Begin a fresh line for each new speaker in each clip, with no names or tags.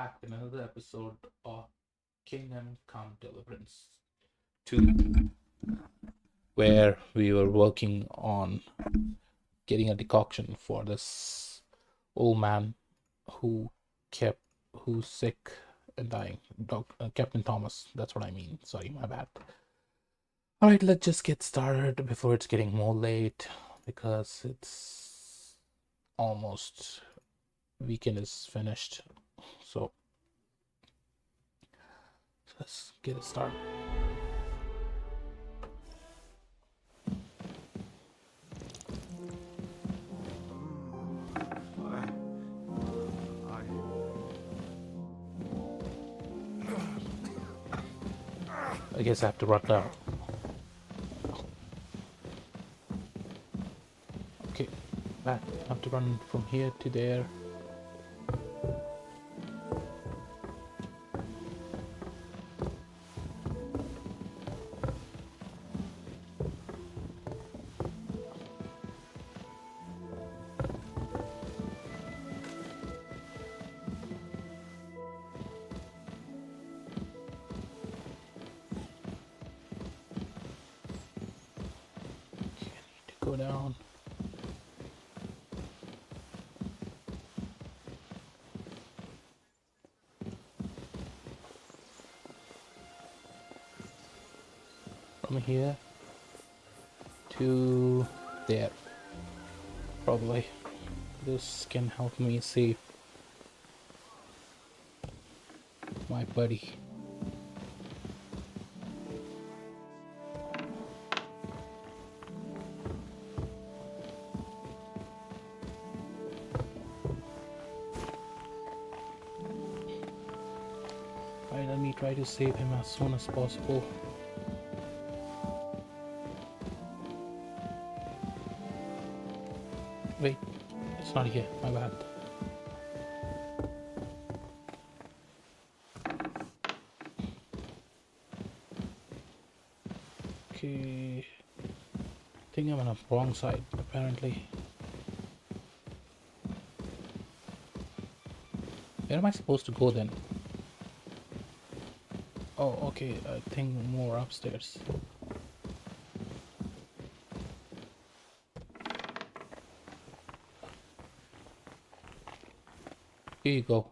back with another episode of Kingdom Come Deliverance 2, where we were working on getting a decoction for this old man who kept who's sick and dying. Captain Thomas, that's what I mean. Sorry, my bad. All right, let's just get started before it's getting more late because it's almost weekend is finished. So let's get it started. I guess I have to run now. Okay, back. I have to run from here to there. Go down. From here to there. Probably. This can help me save my buddy. Alright, let me try to save him as soon as possible. Wait, it's not here, my bad. Okay, I think I'm on the wrong side, apparently. Where am I supposed to go then? Oh, okay, I think more upstairs. Here you go.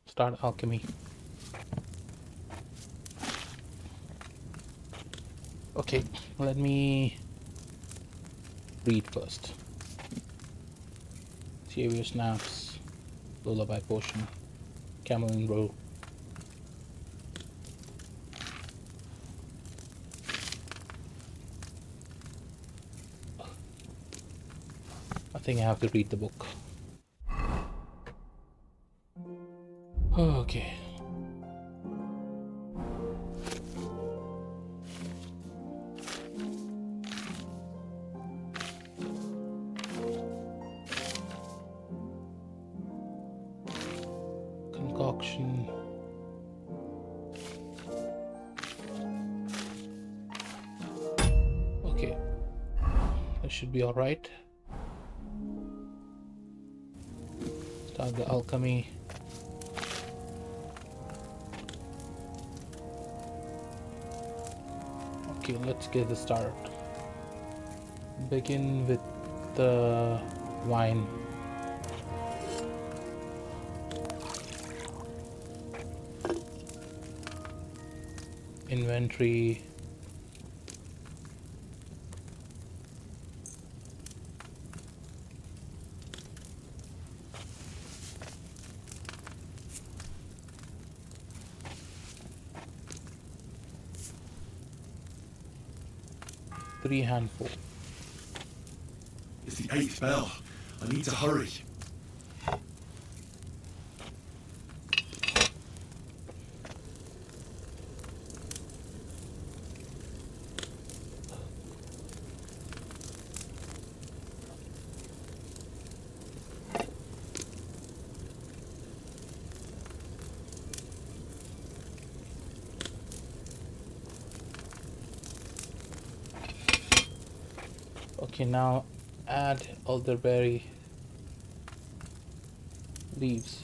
Start alchemy. Okay, let me read first. Savior snaps, lullaby potion, cameline roll. I think I have to read the book. Okay. Concoction. Okay. That should be alright. Start the alchemy. Okay, let's get this started. Begin with the wine. Inventory. Three handful.
It's the 8th bell. I need to hurry.
Okay, now add elderberry leaves.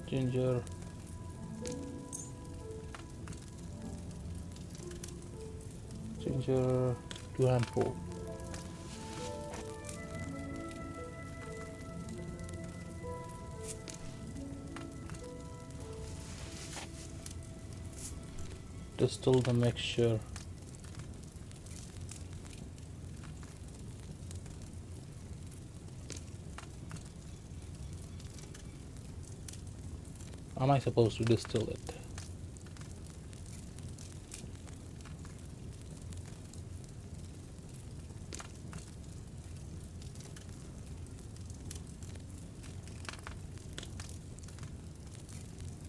Ginger. Ginger, 2 handful. Distill the mixture. Am I supposed to distill it?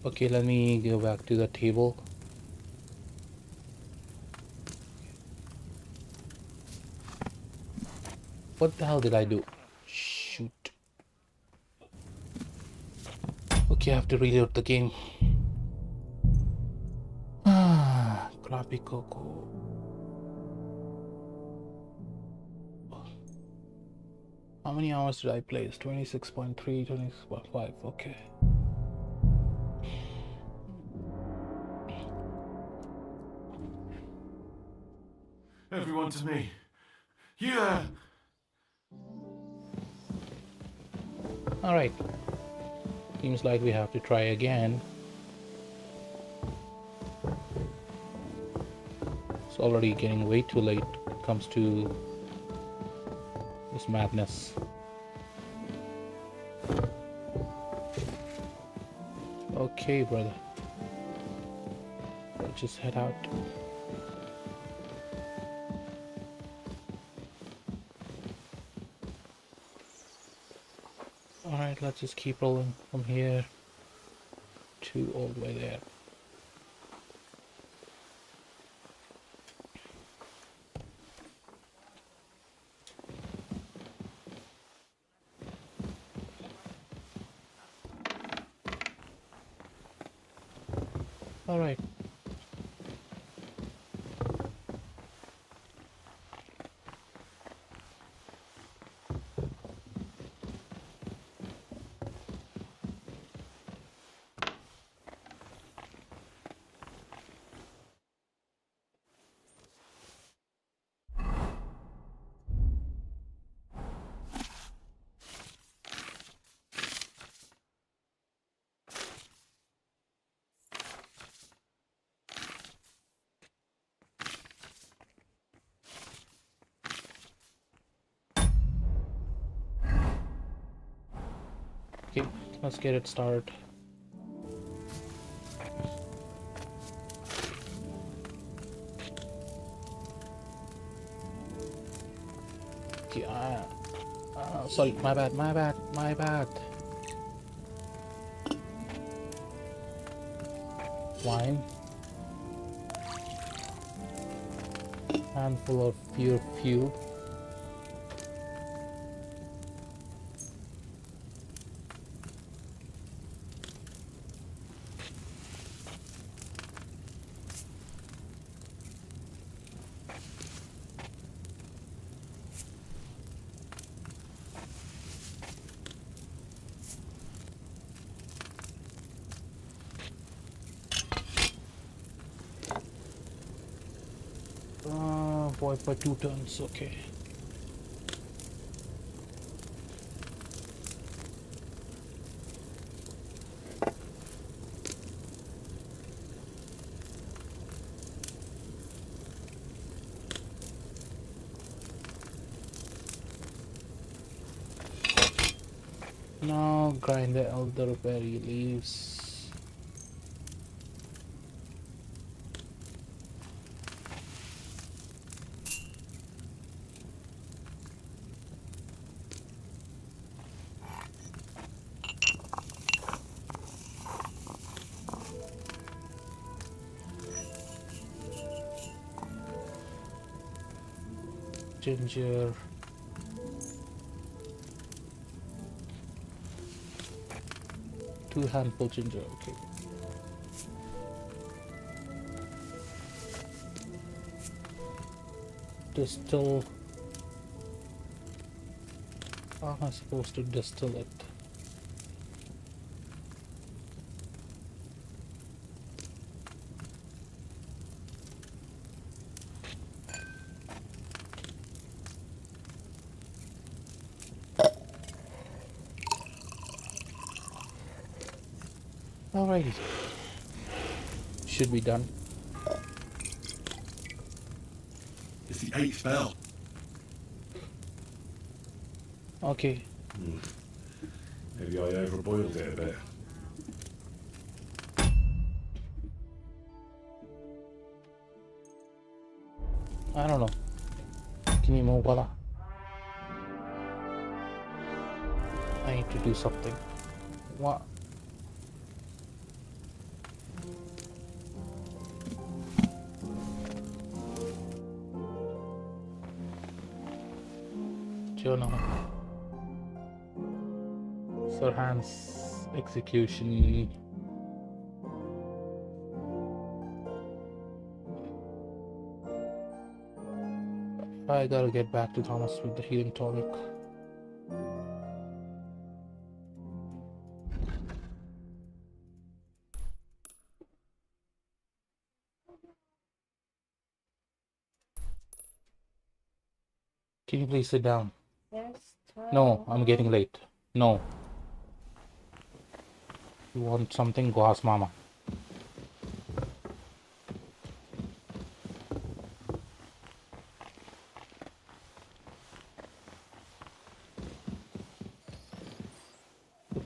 Okay, let me go back to the table. What the hell did I do? Shoot. Okay, I have to reload the game. Crappy cocoa. How many hours did I play? 26.3, 26.5. Okay.
Everyone to me. Yeah!
Alright. Seems like we have to try again. It's already getting way too late when it comes to this madness. Okay, brother. Let's just head out. Alright, let's just keep rolling from here to all the way there. Alright. Okay, let's get it started. Okay, sorry, my bad. Wine. Handful of pure fuel. Boy, for 2 tons, okay. Now grind the elderberry leaves. Ginger. Two handful ginger, okay. Distill. How am I supposed to distill it? Alrighty. Should be done.
It's the 8th spell.
Okay.
Maybe I overboiled it a bit.
I don't know. Can you move? Voila. I need to do something. What? Journal. Sirhan's execution. I gotta get back to Thomas with the healing tonic. Can you please sit down?
Yes.
No, I'm getting late. No. You want something? Go ask Mama.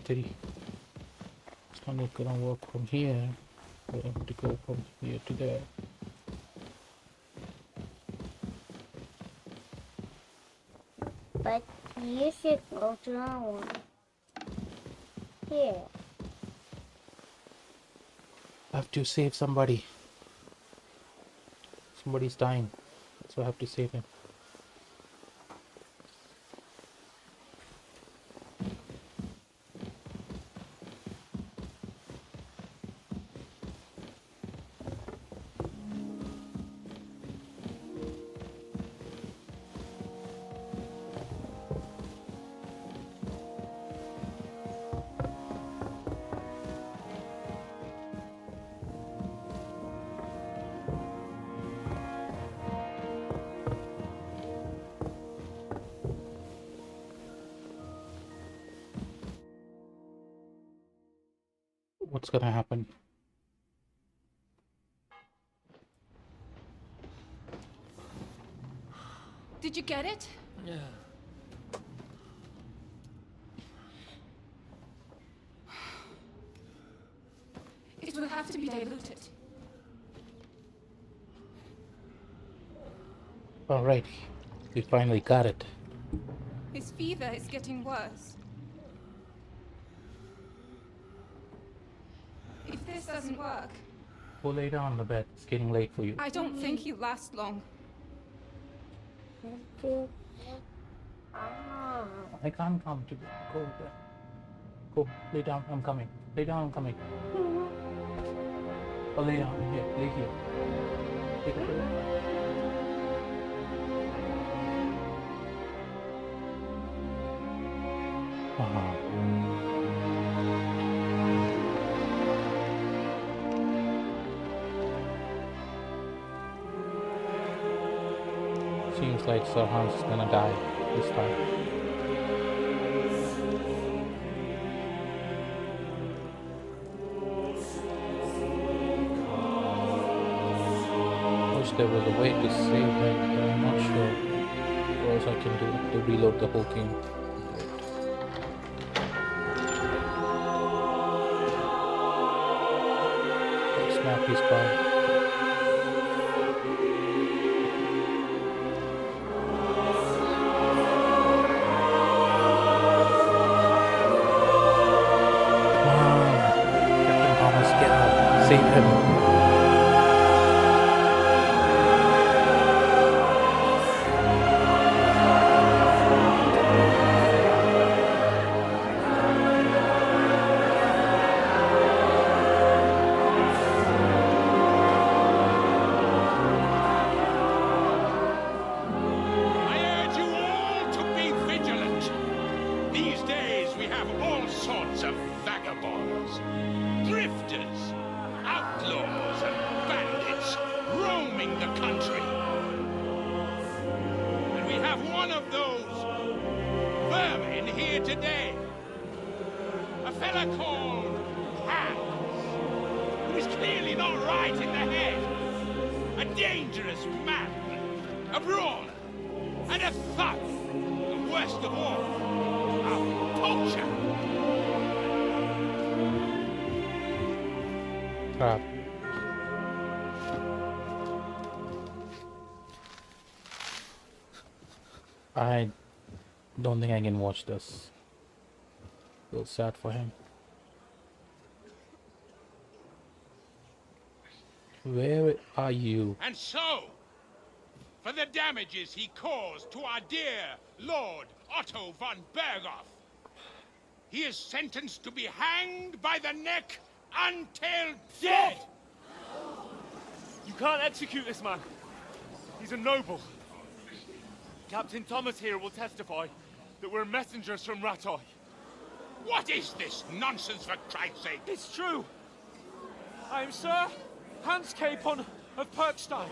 Teddy. It's not gonna work from here. We have to go from here to there.
But you should go to that one. Here.
I have to save somebody. Somebody's dying. So I have to save him. What's gonna happen?
Did you get it?
Yeah.
It will have to be diluted.
Alright. We finally got it.
His fever is getting worse. If this doesn't work,
Go lay down on the bed. It's getting late for you.
I don't think he'll last long.
I can't come to go there. Go lay down. I'm coming. Lay down. I'm coming. Oh, lay down here. Lay here. Take a pillow. Seems like Sirhan's gonna die this time. Wish there was a way to save him, but I'm not sure what else I can do to reload the whole game. Snap his car. Save him.
one of those vermin here today. A fella called Hans, who is clearly not right in the head. A dangerous man, a brawler, and a thug, and worst of all, a poacher.
Crap. I don't think I can watch this. Feel sad for him. Where are you?
And so, for the damages he caused to our dear Lord Otto von Berghoff, he is sentenced to be hanged by the neck until dead!
You can't execute this man. He's a noble. Captain Thomas here will testify that we're messengers from Ratoi.
What is this nonsense, for Christ's sake?
It's true. I am Sir Hans Capon of Perkstein.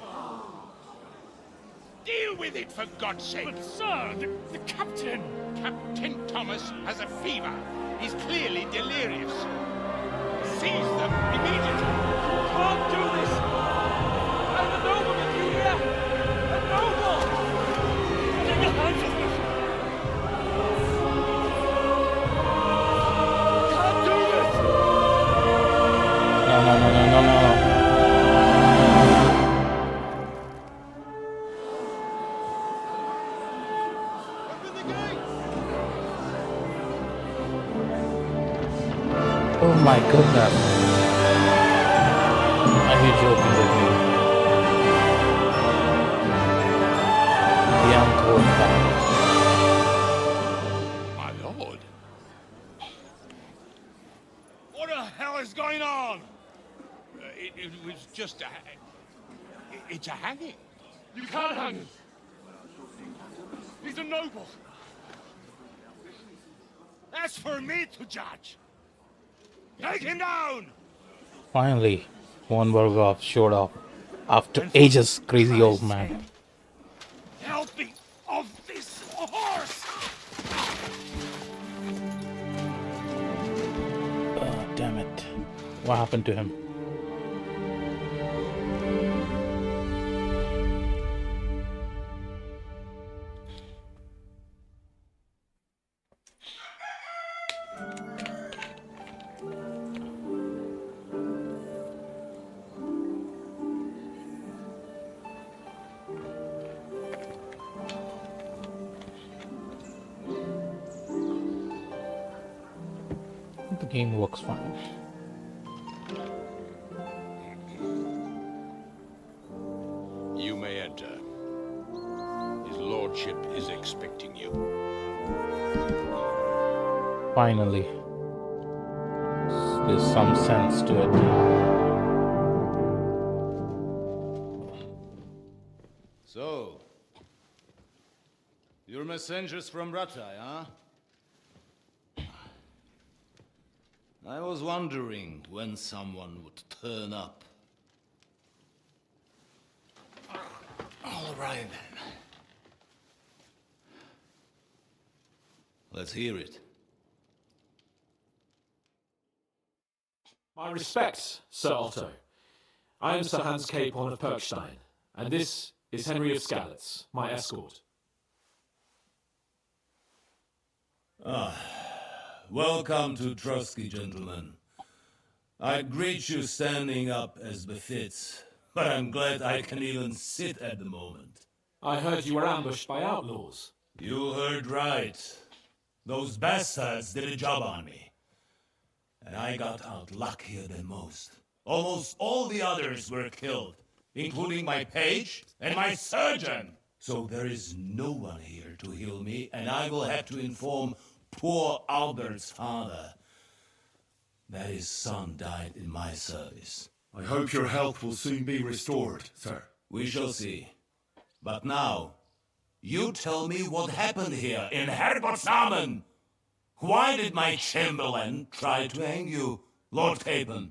Deal with it, for God's sake!
But sir, the captain...
Captain Thomas has a fever. He's clearly delirious. Seize them immediately.
Can't do this! I'm a nobleman, you hear? A noble! Get your hands off me! Can't do this!
No.
Open the gate!
Oh my goodness. Are you joking with me? The untold fact.
My lord. What the hell is going on? It was just a... It's a hanging.
You can't hang him! He's a noble!
That's for me to judge. Take him down!
Finally, von Berghoff showed up after ages. Crazy old man.
Help me off this horse!
Oh, damn it. What happened to him? The game works fine.
You may enter. His lordship is expecting you.
Finally. There's some sense to it.
So, you're messengers from Ratai, huh? I was wondering when someone would turn up. All right then. Let's hear it.
My respects, Sir Otto. I am Sir Hans Capon of Perkstein, and this is Henry of Skalitz, my escort.
Welcome to Trotsky, gentlemen. I'd greet you standing up as befits, but I'm glad I can even sit at the moment.
I heard you were ambushed by outlaws.
You heard right. Those bastards did a job on me. And I got out luckier than most. Almost all the others were killed, including my page and my surgeon. So there is no one here to heal me, and I will have to inform poor Albert's father that his son died in my service.
I hope your health will soon be restored, sir.
We shall see. But now, you tell me what happened here in Herbertsnamen. Why did my chamberlain try to hang you, Lord Capon?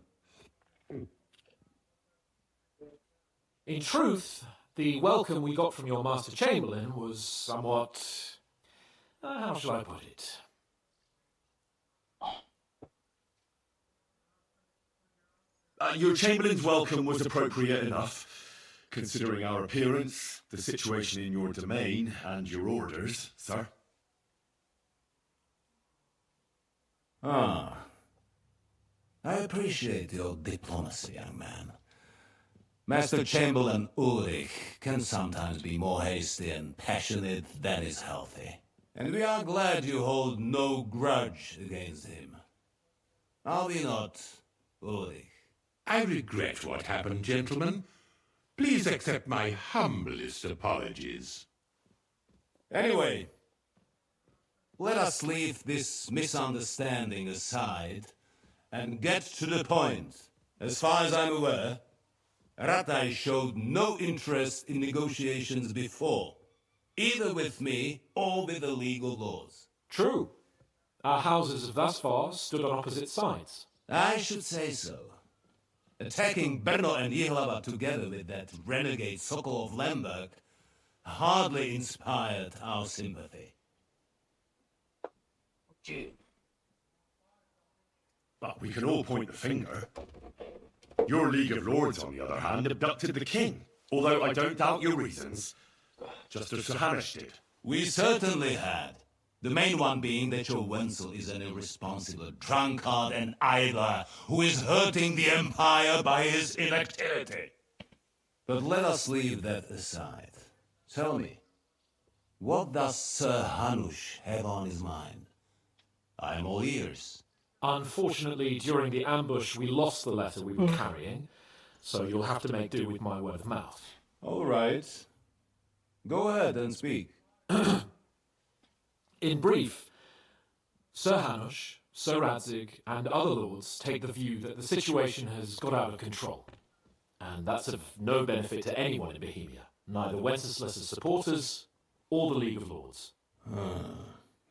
In truth, The welcome we got from your Master Chamberlain was somewhat... how shall I put it?
Your Chamberlain's welcome was appropriate enough, considering our appearance, the situation in your domain, and your orders, sir.
Ah. I appreciate your diplomacy, young man. Master Chamberlain Ulrich can sometimes be more hasty and passionate than is healthy. And we are glad you hold no grudge against him. Are we not, Ulrich?
I regret what happened, gentlemen. Please accept my humblest apologies.
Anyway, let us leave this misunderstanding aside and get to the point. As far as I'm aware, Ratai showed no interest in negotiations before, either with me or with the League of Lords.
True. Our houses have thus far stood on opposite sides.
I should say so. Attacking Brno and Jihlava together with that renegade Sokol of Lemberg hardly inspired our sympathy.
But we can all point the finger. Your League of Lords, on the other hand, abducted the king, although I don't doubt your reasons, just as Sir Hanish did.
We certainly had. The main one being that your Wenzel is an irresponsible drunkard and idler who is hurting the Empire by his inactivity. But let us leave that aside. Tell me, what does Sir Hanush have on his mind? I am all ears.
Unfortunately, during the ambush, we lost the letter we were carrying, so you'll have to make do with my word of mouth.
All right. Go ahead and speak.
In brief, Sir Hanush, Sir Radzig, and other lords take the view that the situation has got out of control, and that's of no benefit to anyone in Bohemia, neither Wenceslas's supporters or the League of Lords.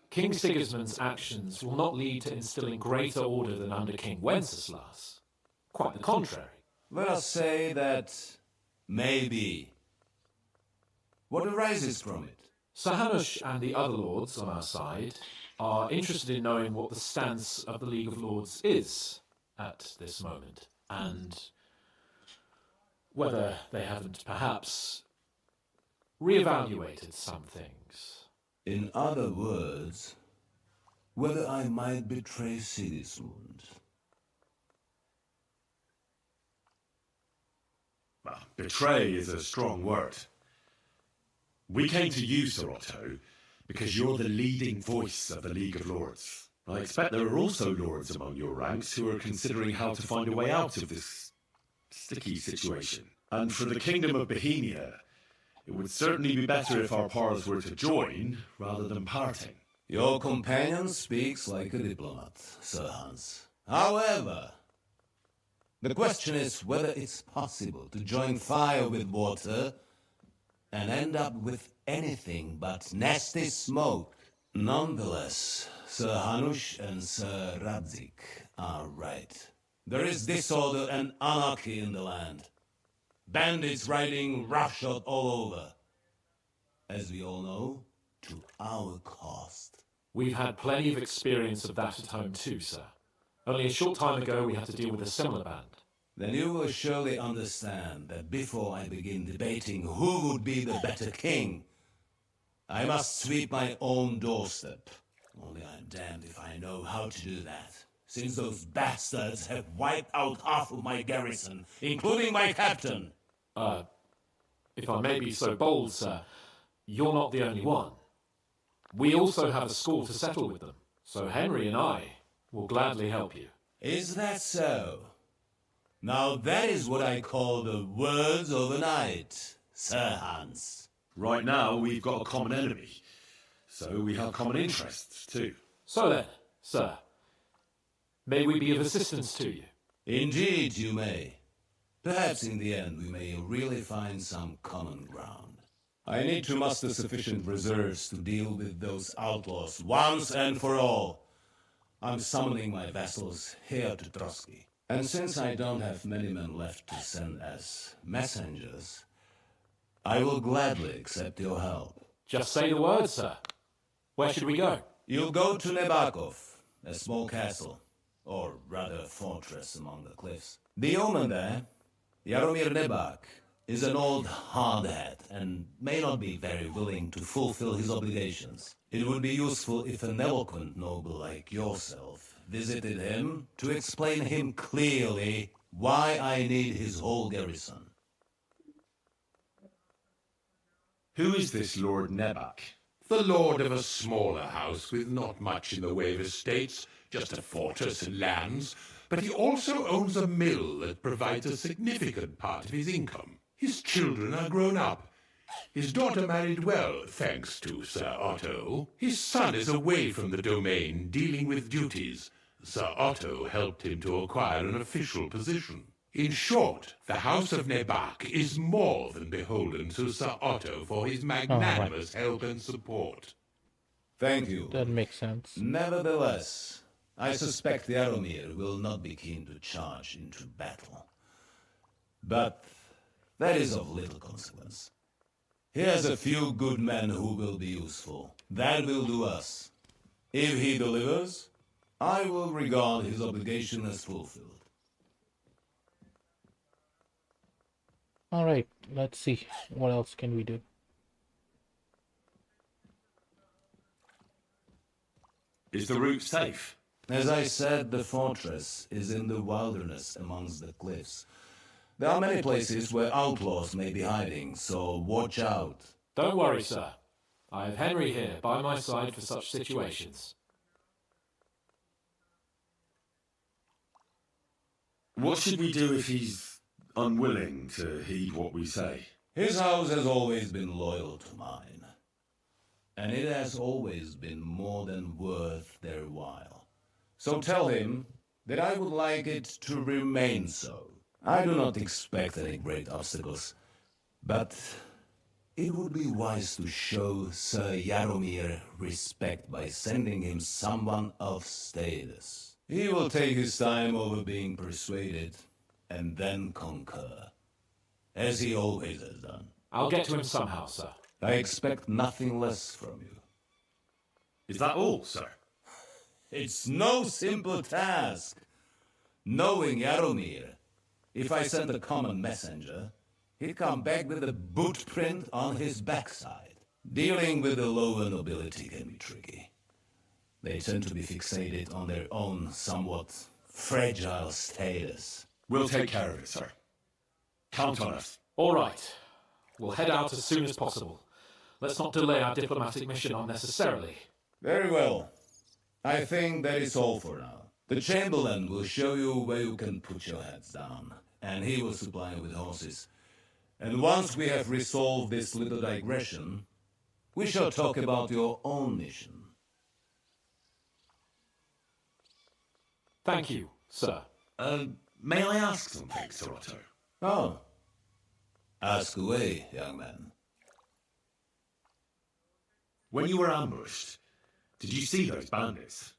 King Sigismund's actions will not lead to instilling greater order than under King Wenceslas. Quite the contrary.
Let us say that maybe. What arises from it?
Sir Hanush and the other lords on our side are interested in knowing what the stance of the League of Lords is at this moment, and whether they haven't perhaps reevaluated some things.
In other words, whether I might betray Sigismund.
Well, betray is a strong word. We came to you, Sir Otto, because you're the leading voice of the League of Lords. I expect there are also lords among your ranks who are considering how to find a way out of this sticky situation. And for the Kingdom of Bohemia, it would certainly be better if our powers were to join rather than parting.
Your companion speaks like a diplomat, Sir Hans. However, the question is whether it's possible to join fire with water and end up with anything but nasty smoke. Nonetheless, Sir Hanush and Sir Radzig are right. There is disorder and anarchy in the land. Bandits riding roughshod all over. As we all know, to our cost.
We've had plenty of experience of that at home too, sir. Only a short time ago we had to deal with a similar band.
Then you will surely understand that before I begin debating who would be the better king, I must sweep my own doorstep. Only I'm damned if I know how to do that, since those bastards have wiped out half of my garrison, including my captain.
If I may be so bold, sir, you're not the only one. We also have a score to settle with them, so Henry and I will gladly help you.
Is that so? Now that is what I call the words of a knight, Sir Hans.
Right now, we've got a common enemy, so we have common interests too.
So then, sir, may we be of assistance to you?
Indeed you may. Perhaps in the end we may really find some common ground. I need to muster sufficient reserves to deal with those outlaws once and for all. I'm summoning my vassals here to Trotsky. And since I don't have many men left to send as messengers, I will gladly accept your help.
Just say the word, sir. Where should we go?
You'll go to Nebakov, a small castle, or rather fortress among the cliffs. The omen there, Jaromir Nebak, is an old hardhead and may not be very willing to fulfill his obligations. It would be useful if an eloquent noble like yourself visited him to explain him clearly why I need his whole garrison.
Who is this Lord Nebak?
The lord of a smaller house with not much in the way of estates, just a fortress and lands, but he also owns a mill that provides a significant part of his income. His children are grown up. His daughter married well, thanks to Sir Otto. His son is away from the domain, dealing with duties. Sir Otto helped him to acquire an official position. In short, the House of Nebak is more than beholden to Sir Otto for his magnanimous help and support.
Thank you.
That makes sense.
Nevertheless, I suspect Jaromir will not be keen to charge into battle. But that is of little consequence. He has a few good men who will be useful. That will do us. If he delivers, I will regard his obligation as fulfilled.
All right, let's see. What else can we do?
Is the route safe?
As I said, the fortress is in the wilderness amongst the cliffs. There are many places where outlaws may be hiding, so watch out.
Don't worry, sir. I have Henry here by my side for such situations.
What should we do if he's unwilling to heed what we say?
His house has always been loyal to mine, and it has always been more than worth their while. So tell him that I would like it to remain so. I do not expect any great obstacles, but it would be wise to show Sir Jaromir respect by sending him someone of status. He will take his time over being persuaded, and then concur, as he always has done.
I'll get to him somehow, sir.
I expect nothing less from you.
Is that all, sir?
It's no simple task. Knowing Jaromir, if I sent a common messenger, he'd come back with a boot print on his backside. Dealing with the lower nobility can be tricky. They tend to be fixated on their own somewhat fragile status.
We'll take care of it, sir. Count on us.
All right. We'll head out as soon as possible. Let's not delay our diplomatic mission unnecessarily.
Very well. I think that is all for now. The Chamberlain will show you where you can put your heads down, and he will supply you with horses. And once we have resolved this little digression, we shall talk about your own mission.
Thank you, sir.
May I ask something, Sir Otto?
Oh. Ask away, young man.
When you were ambushed, did you see those bandits?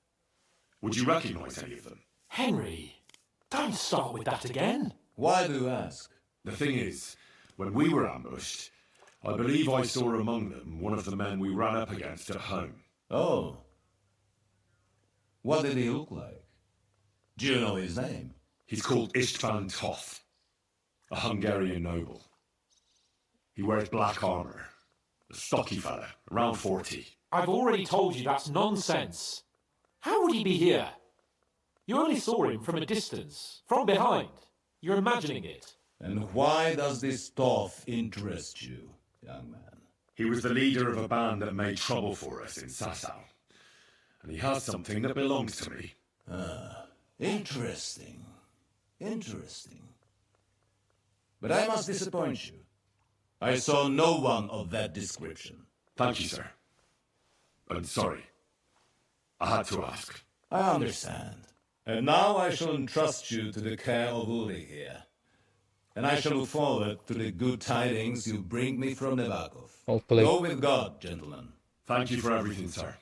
Would you recognize any of them?
Henry, don't start with that again.
Why do you ask?
The thing is, when we were ambushed, I believe I saw among them one of the men we ran up against at home.
Oh. What did he look like? Do you know his name?
He's called Istvan Toth, a Hungarian noble. He wears black armor, a stocky fella, around 40.
I've already told you that's nonsense. How would he be here? You only saw him from a distance, from behind. You're imagining it.
And why does this Toth interest you, young man?
He was the leader of a band that made trouble for us in Sasau. And he has something that belongs to me.
Ah, interesting. Interesting. But I must disappoint you. I saw no one of that description.
Thank you, sir. I'm sorry. I had to ask.
I understand. And now I shall entrust you to the care of Uri here. And I shall look forward to the good tidings you bring me from Nebakov.
Hopefully.
Go with God, gentlemen.
Thank you for everything, sir.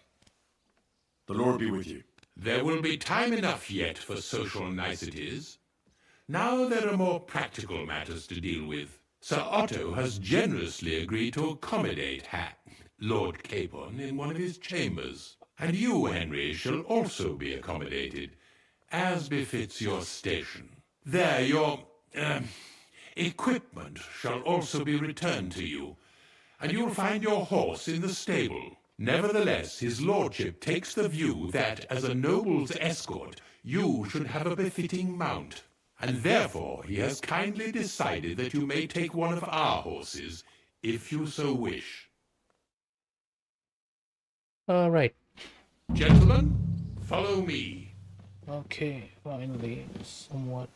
The Lord be with you.
There will be time enough yet for social niceties. Now there are more practical matters to deal with.
Sir Otto has generously agreed to accommodate Lord Capon in one of his chambers. And you, Henry, shall also be accommodated, as befits your station. There, your equipment shall also be returned to you, and you'll find your horse in the stable. Nevertheless, his lordship takes the view that, as a noble's escort, you should have a befitting mount, and therefore he has kindly decided that you may take one of our horses, if you so wish.
All right.
Gentlemen, follow me.
Okay, finally, somewhat.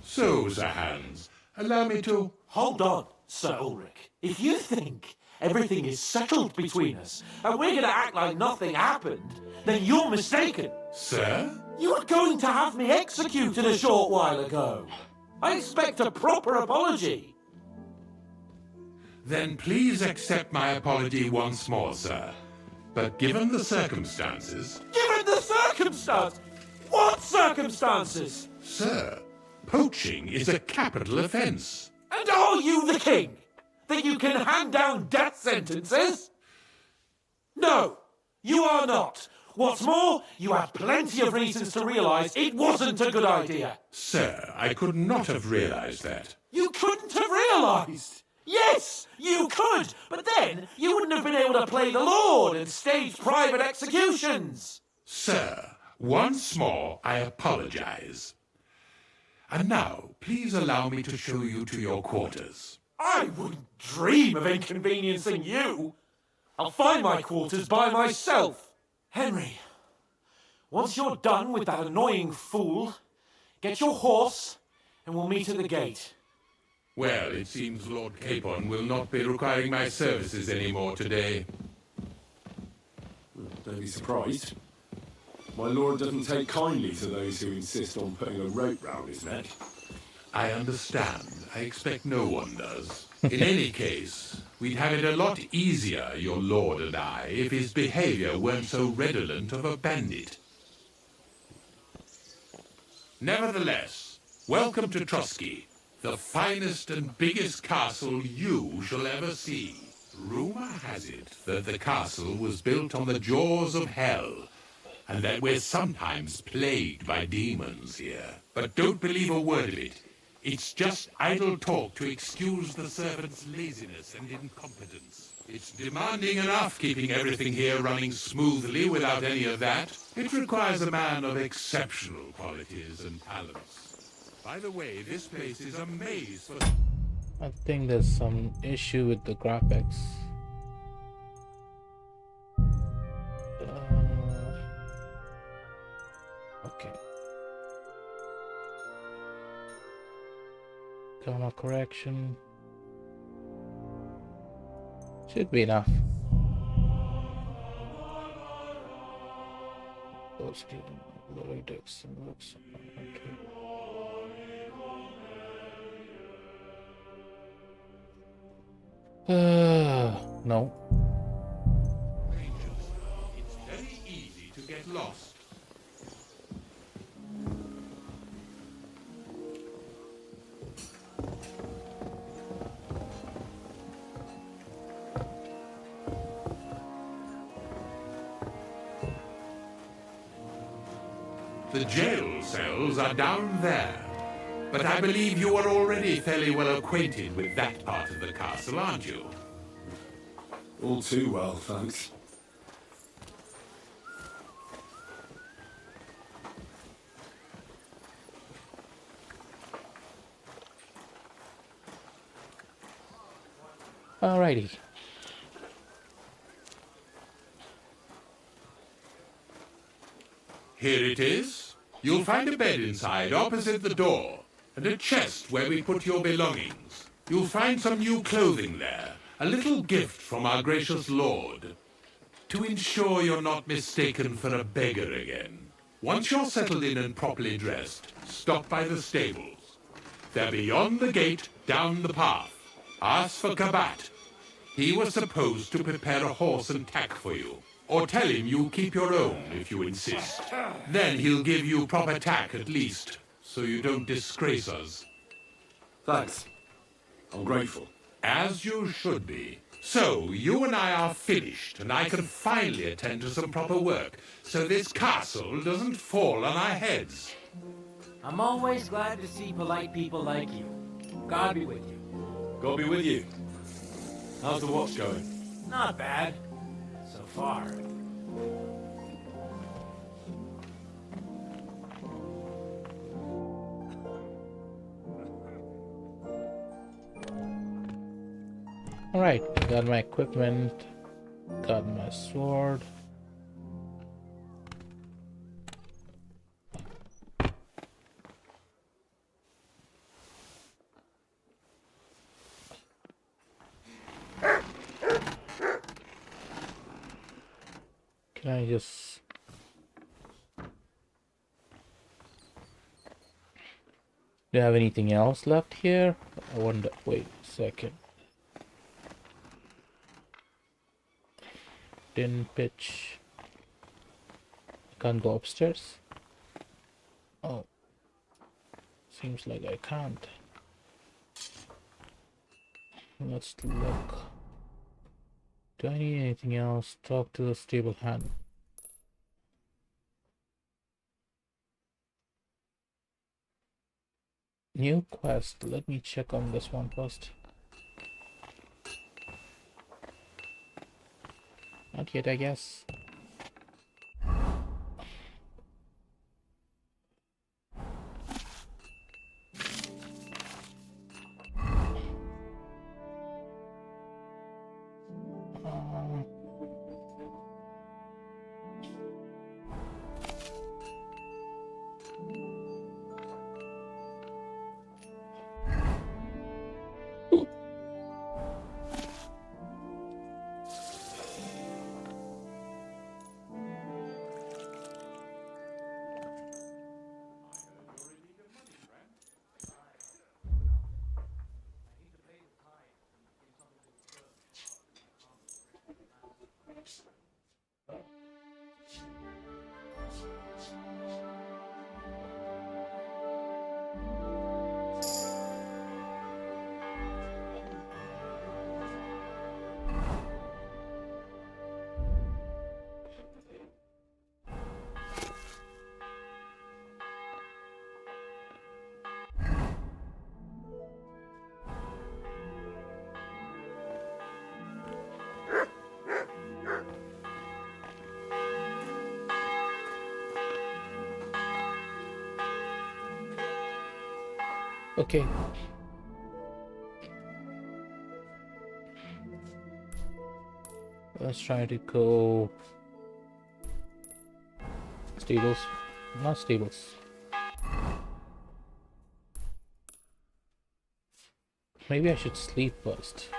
So, Sir Hans, allow me to...
Hold on, Sir Ulrich. If you think everything is settled between us, and we're going to act like nothing happened, then you're mistaken.
Sir?
You were going to have me executed a short while ago. I expect a proper apology.
Then please accept my apology once more, sir. But given the circumstances...
Given the circumstance? What circumstances?
Sir, poaching is a capital offence.
And are you the king? That you can hand down death sentences? No, you are not. What's more, you have plenty of reasons to realise it wasn't a good idea.
Sir, I could not have realised that.
You couldn't have realised? Yes, you could, but then you wouldn't have been able to play the Lord and stage private executions.
Sir, once more I apologise. And now, please allow me to show you to your quarters.
I wouldn't dream of inconveniencing you. I'll find my quarters by myself. Henry, once you're done with that annoying fool, get your horse and we'll meet at the gate.
Well, it seems Lord Capon will not be requiring my services anymore today.
Don't be surprised. My lord doesn't take kindly to those who insist on putting a rope round his neck.
I understand. I expect no one does. In any case, we'd have it a lot easier, your lord and I, if his behaviour weren't so redolent of a bandit. Nevertheless, welcome to Trotsky, the finest and biggest castle you shall ever see. Rumour has it that the castle was built on the jaws of hell, and that we're sometimes plagued by demons here. But don't believe a word of it. It's just idle talk to excuse the servants' laziness and incompetence. It's demanding enough keeping everything here running smoothly without any of that. It requires a man of exceptional qualities and talents. By the way, this place is a maze for...
I think there's some issue with the graphics. Okay. Comma correction. Should be enough. Okay. No.
It's very easy to get lost. The jail cells are down there. But I believe you are already fairly well acquainted with that part of the castle, aren't you?
All too well, thanks.
Alrighty.
Here it is. You'll find a bed inside, opposite the door, and a chest where we put your belongings. You'll find some new clothing there, a little gift from our gracious lord, to ensure you're not mistaken for a beggar again. Once you're settled in and properly dressed, stop by the stables. They're beyond the gate, down the path. Ask for Kabat. He was supposed to prepare a horse and tack for you. Or tell him you'll keep your own if you insist. Then he'll give you proper tack at least, so you don't disgrace us.
Thanks. I'm grateful.
As you should be. So, you and I are finished, and I can finally attend to some proper work, so this castle doesn't fall on our heads.
I'm always glad to see polite people like you. God be with you.
God be with you. How's the watch going?
Not bad. So far.
Alright, got my equipment, got my sword. Can I just... Do you have anything else left here? I wonder... Wait a second. Didn't pitch. I can't go upstairs. Oh. Seems like I can't. Let's look. Do I need anything else? Talk to the stable hand. New quest. Let me check on this one first. Not yet, I guess. Okay. Let's try to go stables. Not stables. Maybe I should sleep first.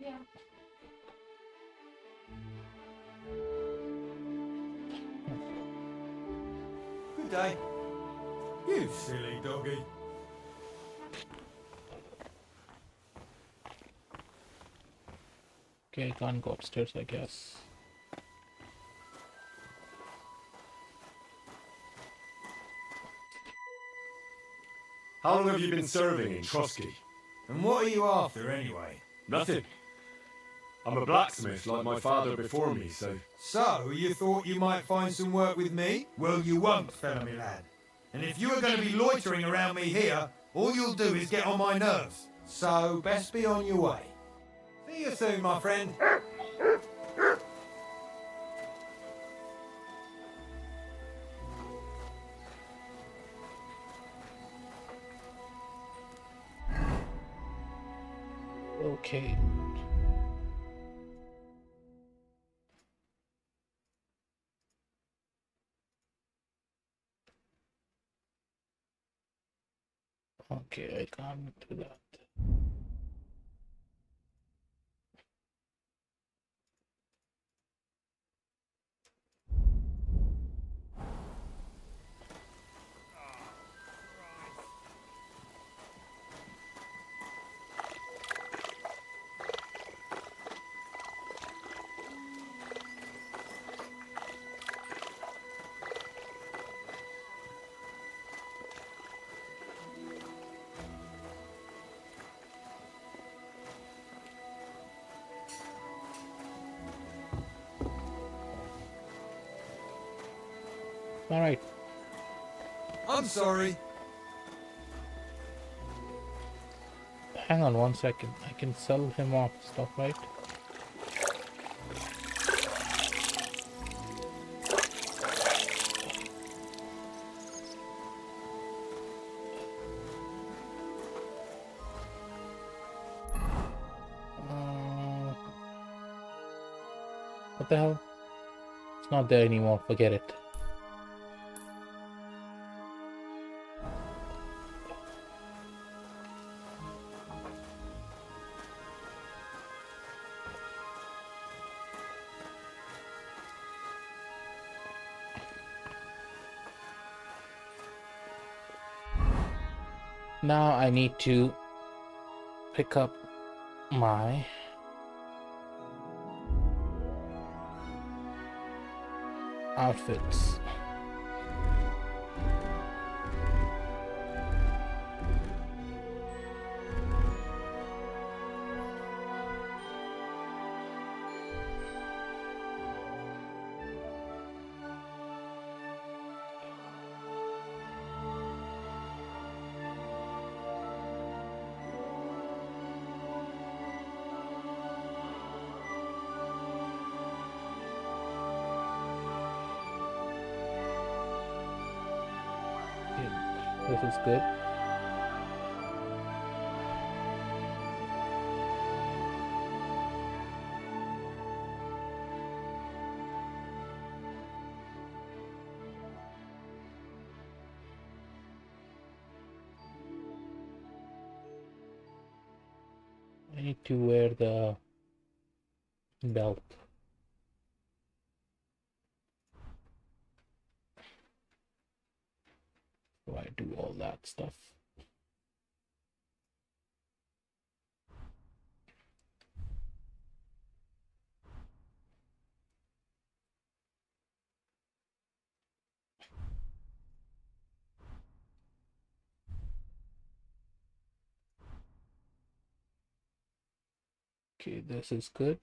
Yeah.
Good day. You silly doggy.
Okay, I can't go upstairs, I guess.
How long have you been serving in Trotsky?
And what are you after anyway?
Nothing. I'm a blacksmith like my father before me, so...
So, you thought you might find some work with me? Well, you won't, fella me lad. And if you are going to be loitering around me here, all you'll do is get on my nerves. So, best be on your way. See you soon, my friend.
Okay. Okay, I can't do that. All right.
I'm sorry.
Hang on 1 second. I can sell him off stuff, right? What the hell? It's not there anymore. Forget it. Now I need to pick up my outfits. This is good. I need to wear the belt. So I do all that stuff. Okay, this is good.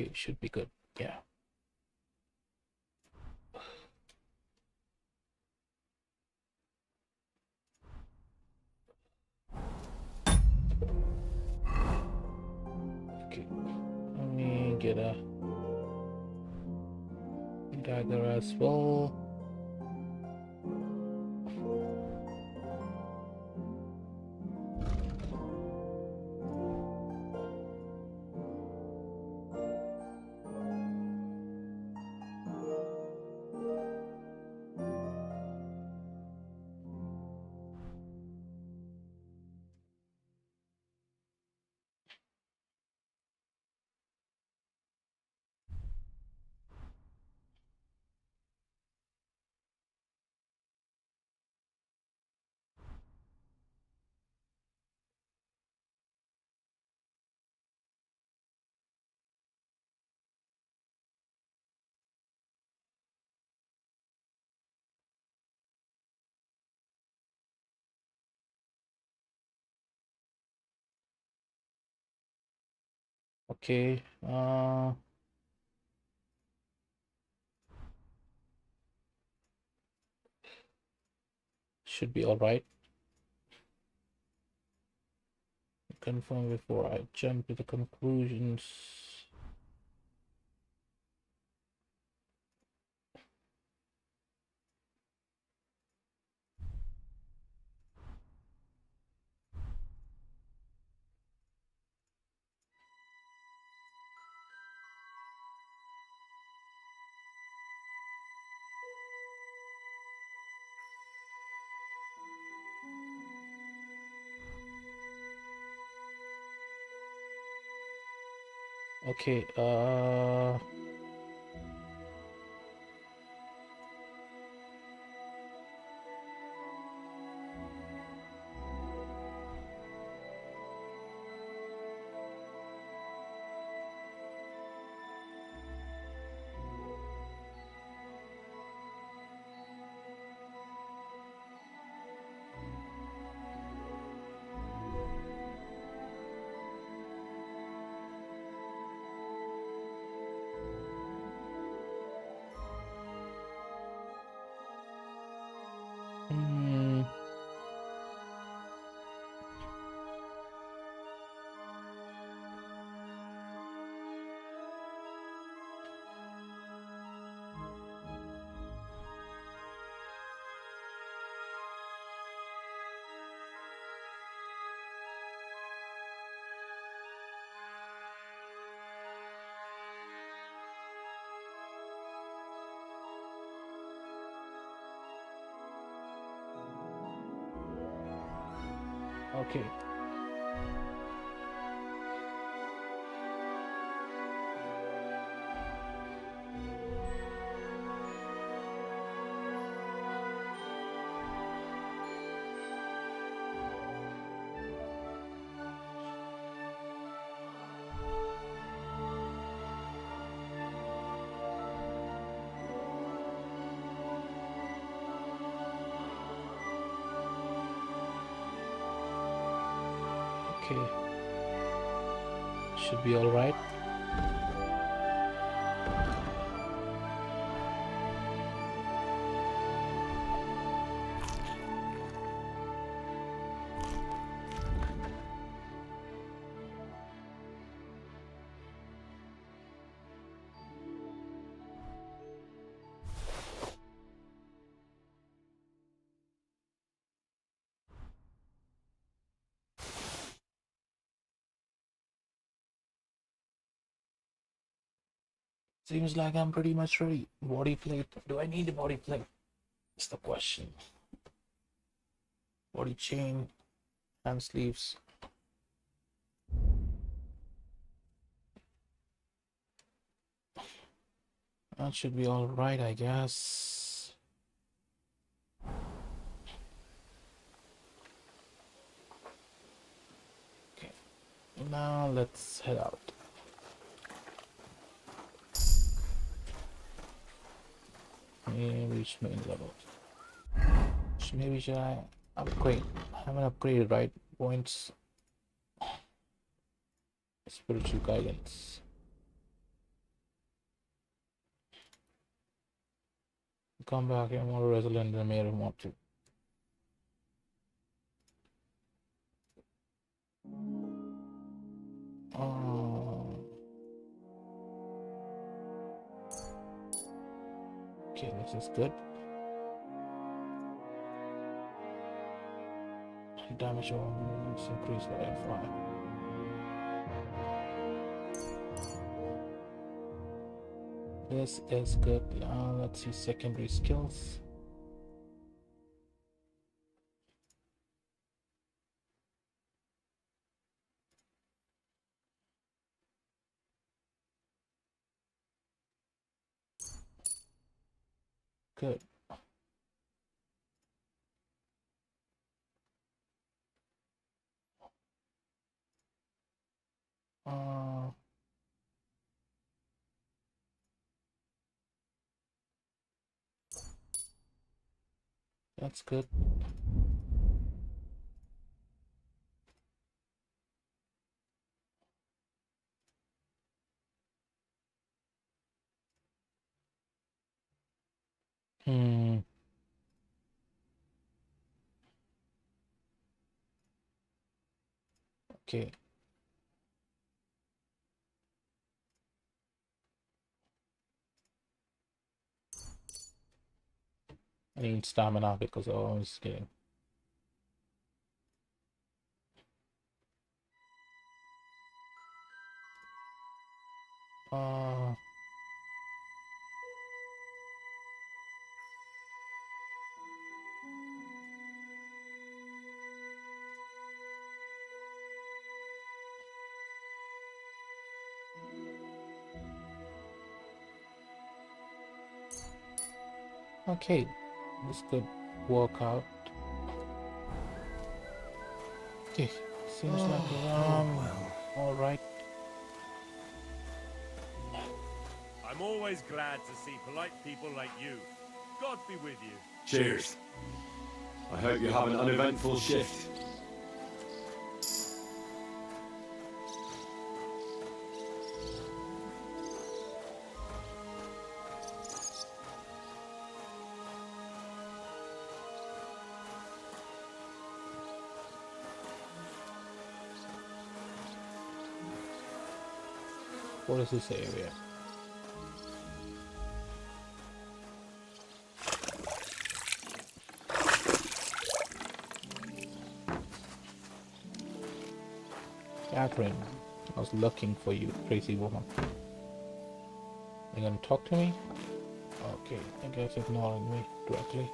Okay, should be good. Yeah. Okay, let me get a dagger as well. Okay, should be all right. Confirm before I jump to the conclusions. Okay, hmm, okay. Okay, should be all right. Seems like I'm pretty much ready. Body plate. Do I need a body plate? That's the question. Body chain, hand sleeves. That should be all right, I guess. Okay, now let's head out. Reach main level. Maybe should I upgrade? I haven't upgraded, right? Points. Spiritual guidance. Come back, I'm more resilient than I may want to. Okay, this is good. Damage or movements increased by F5. This is good. Let's see secondary skills. Good. Uh, that's good. Okay. I need stamina because I was getting. Uh, Okay, this could work out. Okay, seems like all right.
I'm always glad to see polite people like you. God be with you.
Cheers. I hope you have an uneventful shift.
What is this area? Catherine, I was looking for you, crazy woman. You gonna talk to me? Okay, I guess ignoring me directly.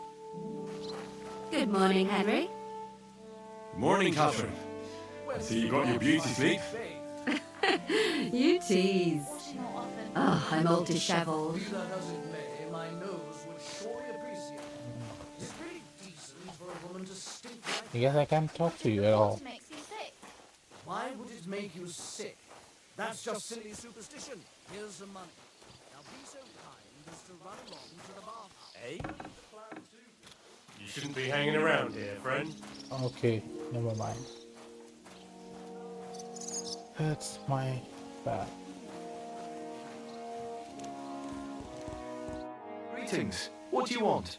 Good morning, Henry.
Morning, Catherine. I see you got your beauty sleep.
You tease. Oh, I'm all dishevelled.
I guess I can't talk to you at all.
Makes you sick. Why would it make you sick? That's just silly superstition. Here's some money. Now be so kind as to run along to the bath.
Eh? You shouldn't be hanging around here, friend.
Okay, never mind. That's my bad.
Greetings. What do you want?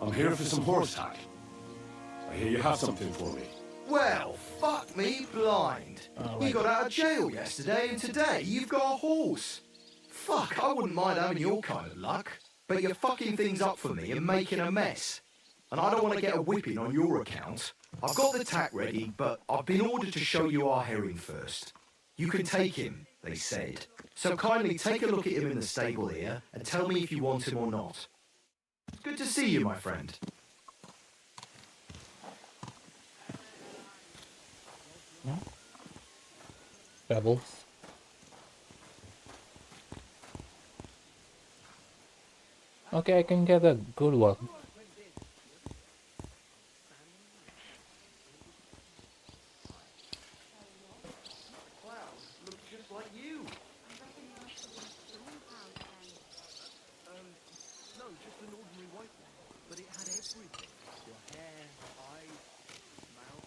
I'm here for some horse tack. I hear you have something for me.
Well, fuck me blind. You got out of jail yesterday and today you've got a horse. Fuck, I wouldn't mind having your kind of luck. But you're fucking things up for me and making a mess. And I don't want to get a whipping on your account. I've got the tack ready, but I've been ordered to show you our herring first. You can take him, they said. So kindly take a look at him in the stable here and tell me if you want him or not. It's good to see you, my friend.
Rebels. Okay, I can get a good one.
Wow, looks just like you. No, just an ordinary white one. But it had everything. Your hair, eyes, mouth.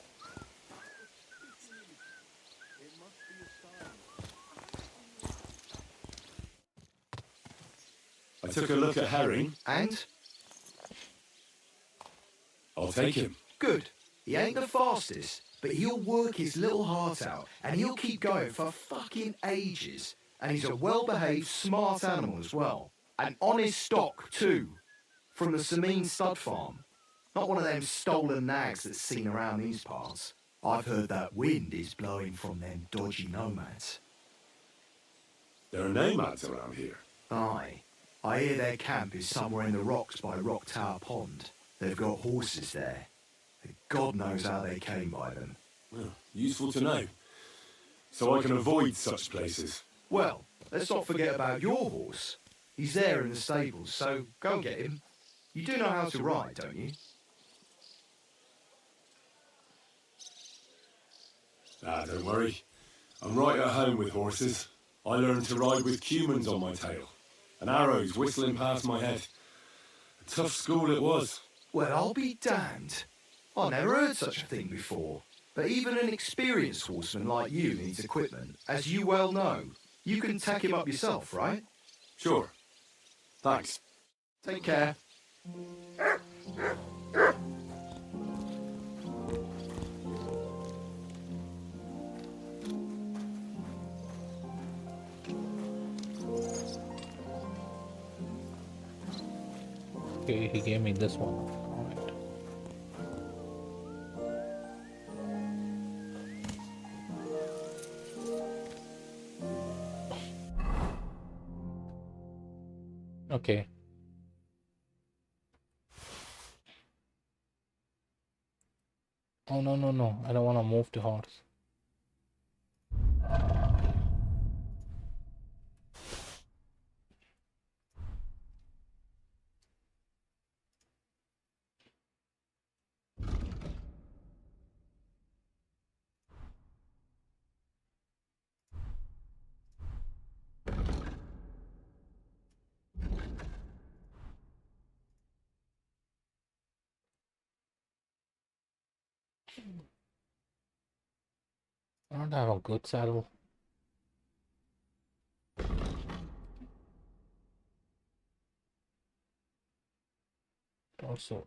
It must be a sign.
I took a look at herring.
And?
I'll take him.
Good. He ain't the fastest, but he'll work his little heart out, and he'll keep going for fucking ages. And he's a well-behaved, smart animal as well. An honest stock, too. From the Sameen stud farm. Not one of them stolen nags that's seen around these parts. I've heard that wind is blowing from them dodgy nomads.
There are nomads around here.
Aye. I hear their camp is somewhere in the rocks by Rock Tower Pond. They've got horses there. God knows how they came by them.
Well, useful to know. So I can avoid such places.
Well, let's not forget about your horse. He's there in the stables, so go and get him. You do know how to ride, don't you?
Ah, don't worry. I'm right at home with horses. I learned to ride with cumans on my tail, and arrows whistling past my head. A tough school it was.
Well, I'll be damned. I never heard such a thing before. But even an experienced horseman like you needs equipment, as you well know. You can tack him up yourself, right?
Sure. Thanks.
Take care.
Okay, he gave me this one. Alright. Okay. Oh, no, no, no. I don't want to move the horse. I don't have a good saddle. Also,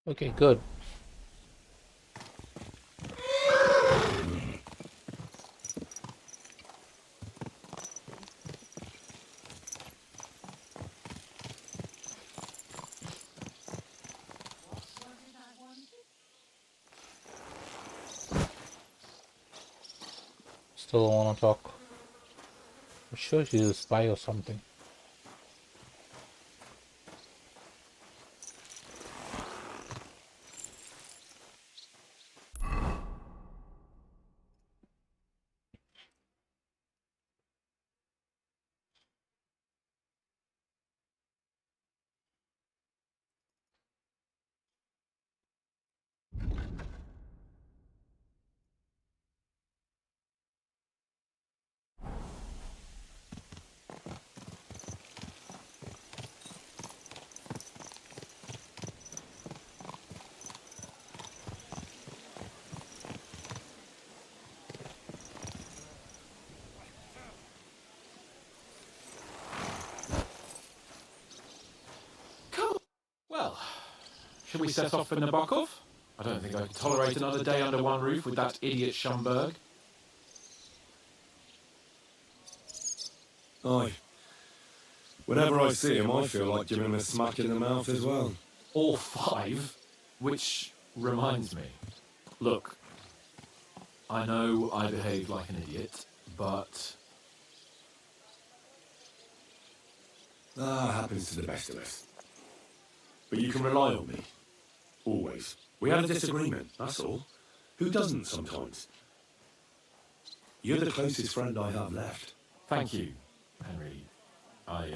okay, good. Still don't want to talk. I'm sure she's a spy or something.
Well, shall we set off for Nabokov? I don't think I could tolerate another day under one roof with that idiot Schomburg.
Aye. Whenever I see him, I feel like giving him a smack in the mouth as well.
All five? Which reminds me. Look, I know I behaved like an idiot, but...
Happens to the best of us. But you can rely on me. Always. We had a disagreement, that's all. Who doesn't sometimes? You're the closest friend I have left.
Thank you, Henry. I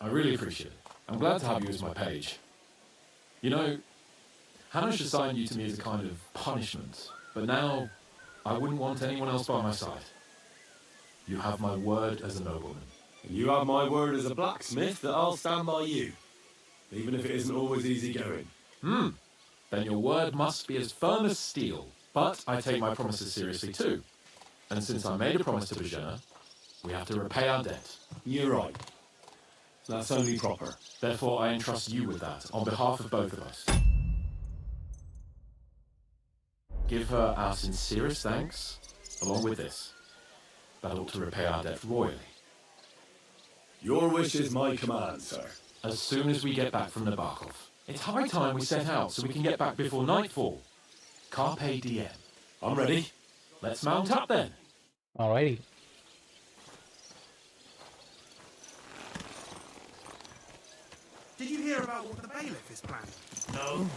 really appreciate it. I'm glad to have you as my page. You know, Hanush assigned you to me as a kind of punishment, but now I wouldn't want anyone else by my side. You have my word as a nobleman.
And you have my word as a blacksmith that I'll stand by you, even if it isn't always easy going.
Then your word must be as firm as steel. But I take my promises seriously too. And since I made a promise to Bajana, we have to repay our debt.
You're right. That's only proper.
Therefore, I entrust you with that, on behalf of both of us. Give her our sincerest thanks, along with this. That ought to repay our debt royally.
Your wish is my command, sir.
As soon as we get back from Nabokov. It's high time we set out so we can get back before nightfall. Carpe diem.
I'm ready.
Let's mount up then.
Alrighty.
Did you hear about what the bailiff is planning?
No,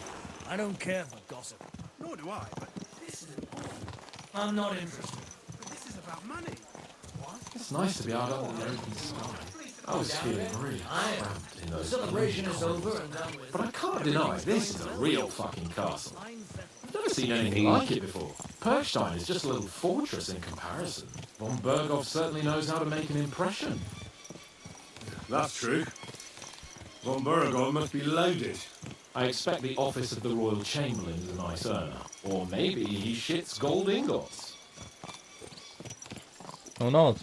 I don't care for gossip.
Nor do I, but this is important.
I'm not interested.
But this is about money. What?
It's nice to be out under the open sky. I was feeling really cramped in
The
those
celebration is
corridors.
over and done with.
But I can't deny, this is a real fucking castle. I've never seen anything like it before. Perkstein is just a little fortress in comparison. Von Berghoff certainly knows how to make an impression.
That's true. Von Berghoff must be loaded.
I expect the office of the Royal Chamberlain is a nice earner. Or maybe he shits gold ingots.
Who knows?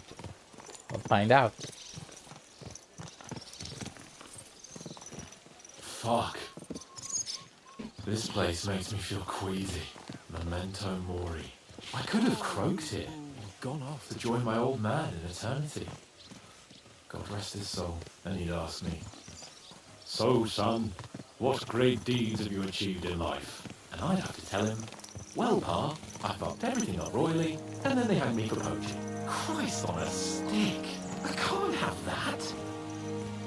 We'll find out.
Fuck. This place makes me feel queasy. Memento mori. I could have croaked here and gone off to join my old man in eternity. God rest his soul. And he'd ask me, "So, son, what great deeds have you achieved in life?" And I'd have to tell him, "Well, Pa, I fucked everything up royally, and then they had me for poaching." Christ on a stick. I can't have that.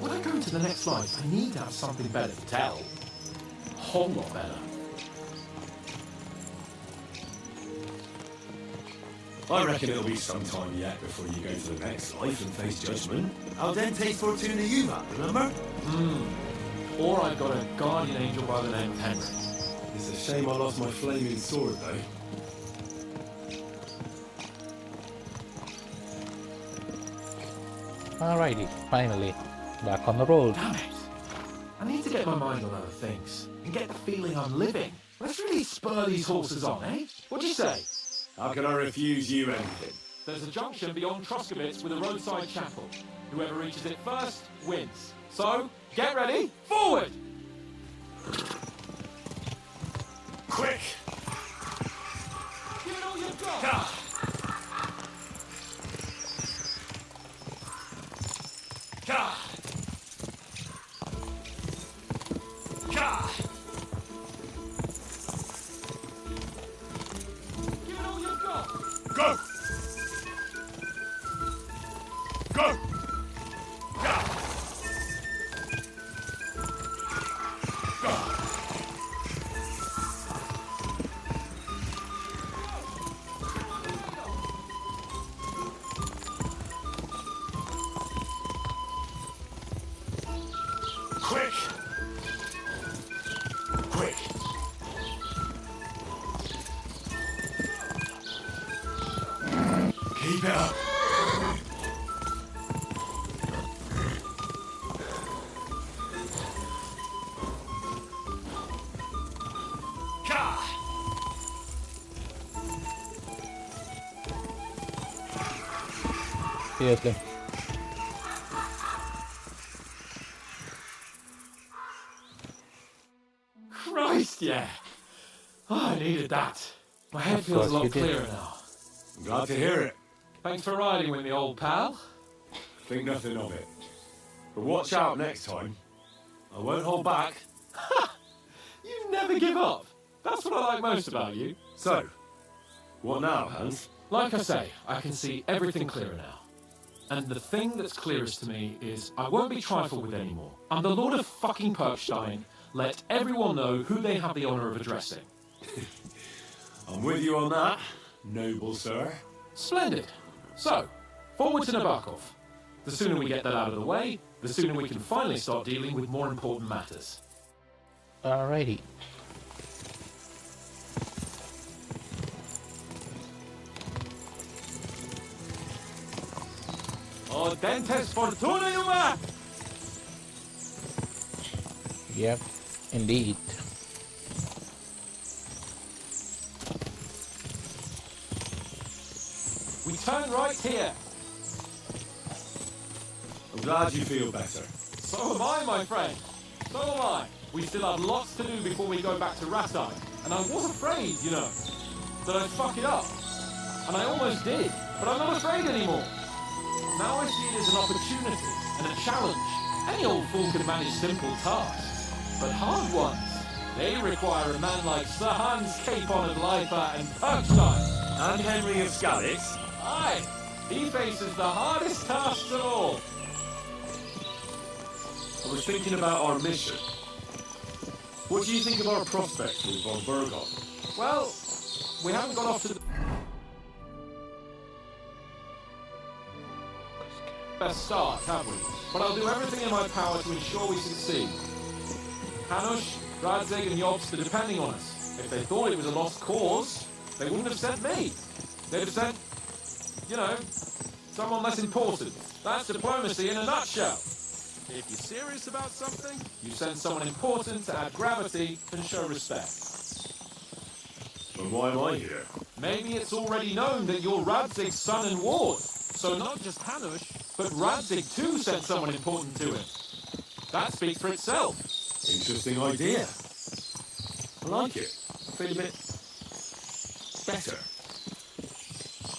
When I go into the next life, I need to have something better to tell. A whole lot better.
I reckon it'll be some time yet before you go to the next life and face judgment.
Al dente fortuna juvat, remember?
Or I've got a guardian angel by the name of Henry.
It's a shame I lost my flaming sword, though.
Alrighty, finally. Back on the road.
Damn it. I need to get my mind on other things and get the feeling I'm living. Let's really spur these horses on, eh? What do you say?
How can I refuse you anything?
There's a junction beyond Troskowitz with a roadside chapel. Whoever reaches it first wins. So, get ready, forward!
Quick!
Give it all you've got!
Ka! Ka!
Give it all you've got!
Go! Go! Ka! Ka! Quick! Quick! Keep it up! Ka!
Seriously.
Christ, yeah! Oh, I needed that. My head feels a lot clearer now.
I'm glad to hear it.
Thanks for riding with me, old pal.
Think nothing of it. But watch out next time. I won't hold back.
You never give up. That's what I like most about you.
So, what now, Hans?
Like I say, I can see everything clearer now. And the thing that's clearest to me is I won't be trifled with anymore. I'm the Lord of fucking Perkstein. Let everyone know who they have the honour of addressing.
I'm with you on that, noble sir.
Splendid. So, forward to Nabokov. The sooner we get that out of the way, the sooner we can finally start dealing with more important matters.
Alrighty.
Oh, dentes fortuna, Yuma!
Yep, indeed.
We turn right here.
I'm glad you feel better.
So am I, my friend. So am I. We still have lots to do before we go back to Ratai. And I was afraid, you know, that I'd fuck it up. And I almost did, but I'm not afraid anymore. Now I see it as an opportunity and a challenge. Any old fool can manage simple tasks, but hard ones, they require a man like Sir Hans Capon of Lifer and Perkstein.
And Henry of Skalitz.
Aye, he faces the hardest tasks of all.
I was thinking about our mission. What do you think of our prospects with von Burgon?
Well, we haven't got off to the best start, have we? But I'll do everything in my power to ensure we succeed. Hanush, Radzig and Jobst are depending on us. If they thought it was a lost cause, they wouldn't have sent me. They'd have sent, you know, someone less important. That's diplomacy in a nutshell. If you're serious about something, you send someone important to add gravity and show respect.
And why am I here?
Maybe it's already known that you're Radzig's son and ward. So not just Hanush, but Radzig too sent someone important to him. That speaks for itself.
Interesting idea. I like it. I feel a bit better.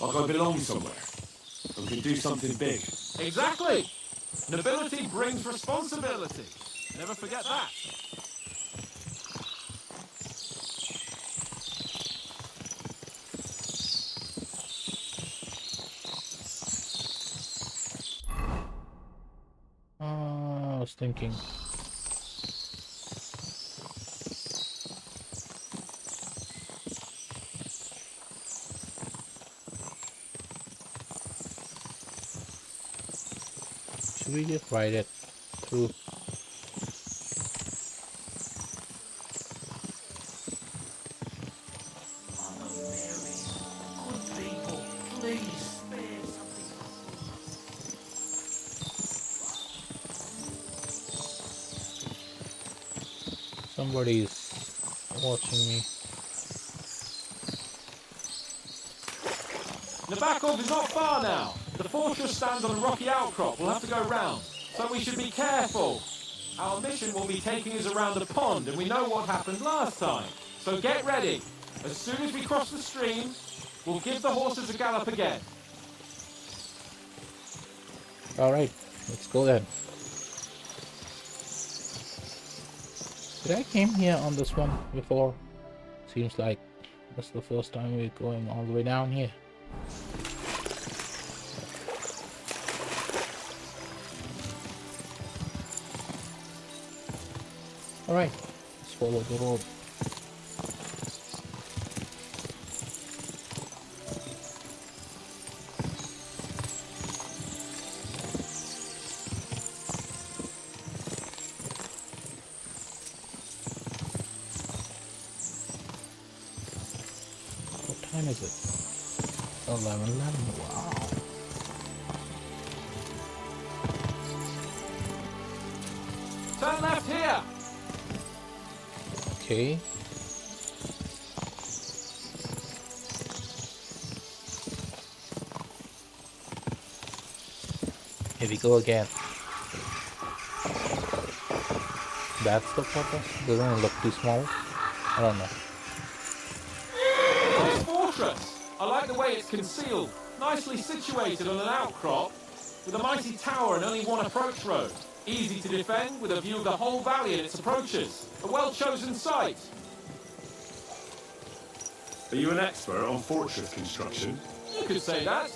Like I belong somewhere. And can do something big.
Exactly. Nobility brings responsibility. Never forget that.
I was thinking. Should we just ride it through?
Mother Mary, good people, please spare something.
Somebody's watching me.
Nabakov is not far now. The fortress stands on a rocky outcrop. We'll have to go round. So we should be careful. Our mission will be taking us around the pond, and we know what happened last time. So get ready. As soon as we cross the stream, we'll give the horses a gallop again.
Alright, let's go then. Did I came here on this one before? Seems like this is the first time we're going all the way down here. Alright, let's follow the road. What time is it? 11:11. Wow.
Turn left here.
Okay. Here we go again. That's the purpose? Doesn't it look too small? I don't know.
This fortress. I like the way it's concealed. Nicely situated on an outcrop with a mighty tower and only one approach road. Easy to defend with a view of the whole valley and its approaches. A well-chosen site.
Are you an expert on fortress construction?
You could say that.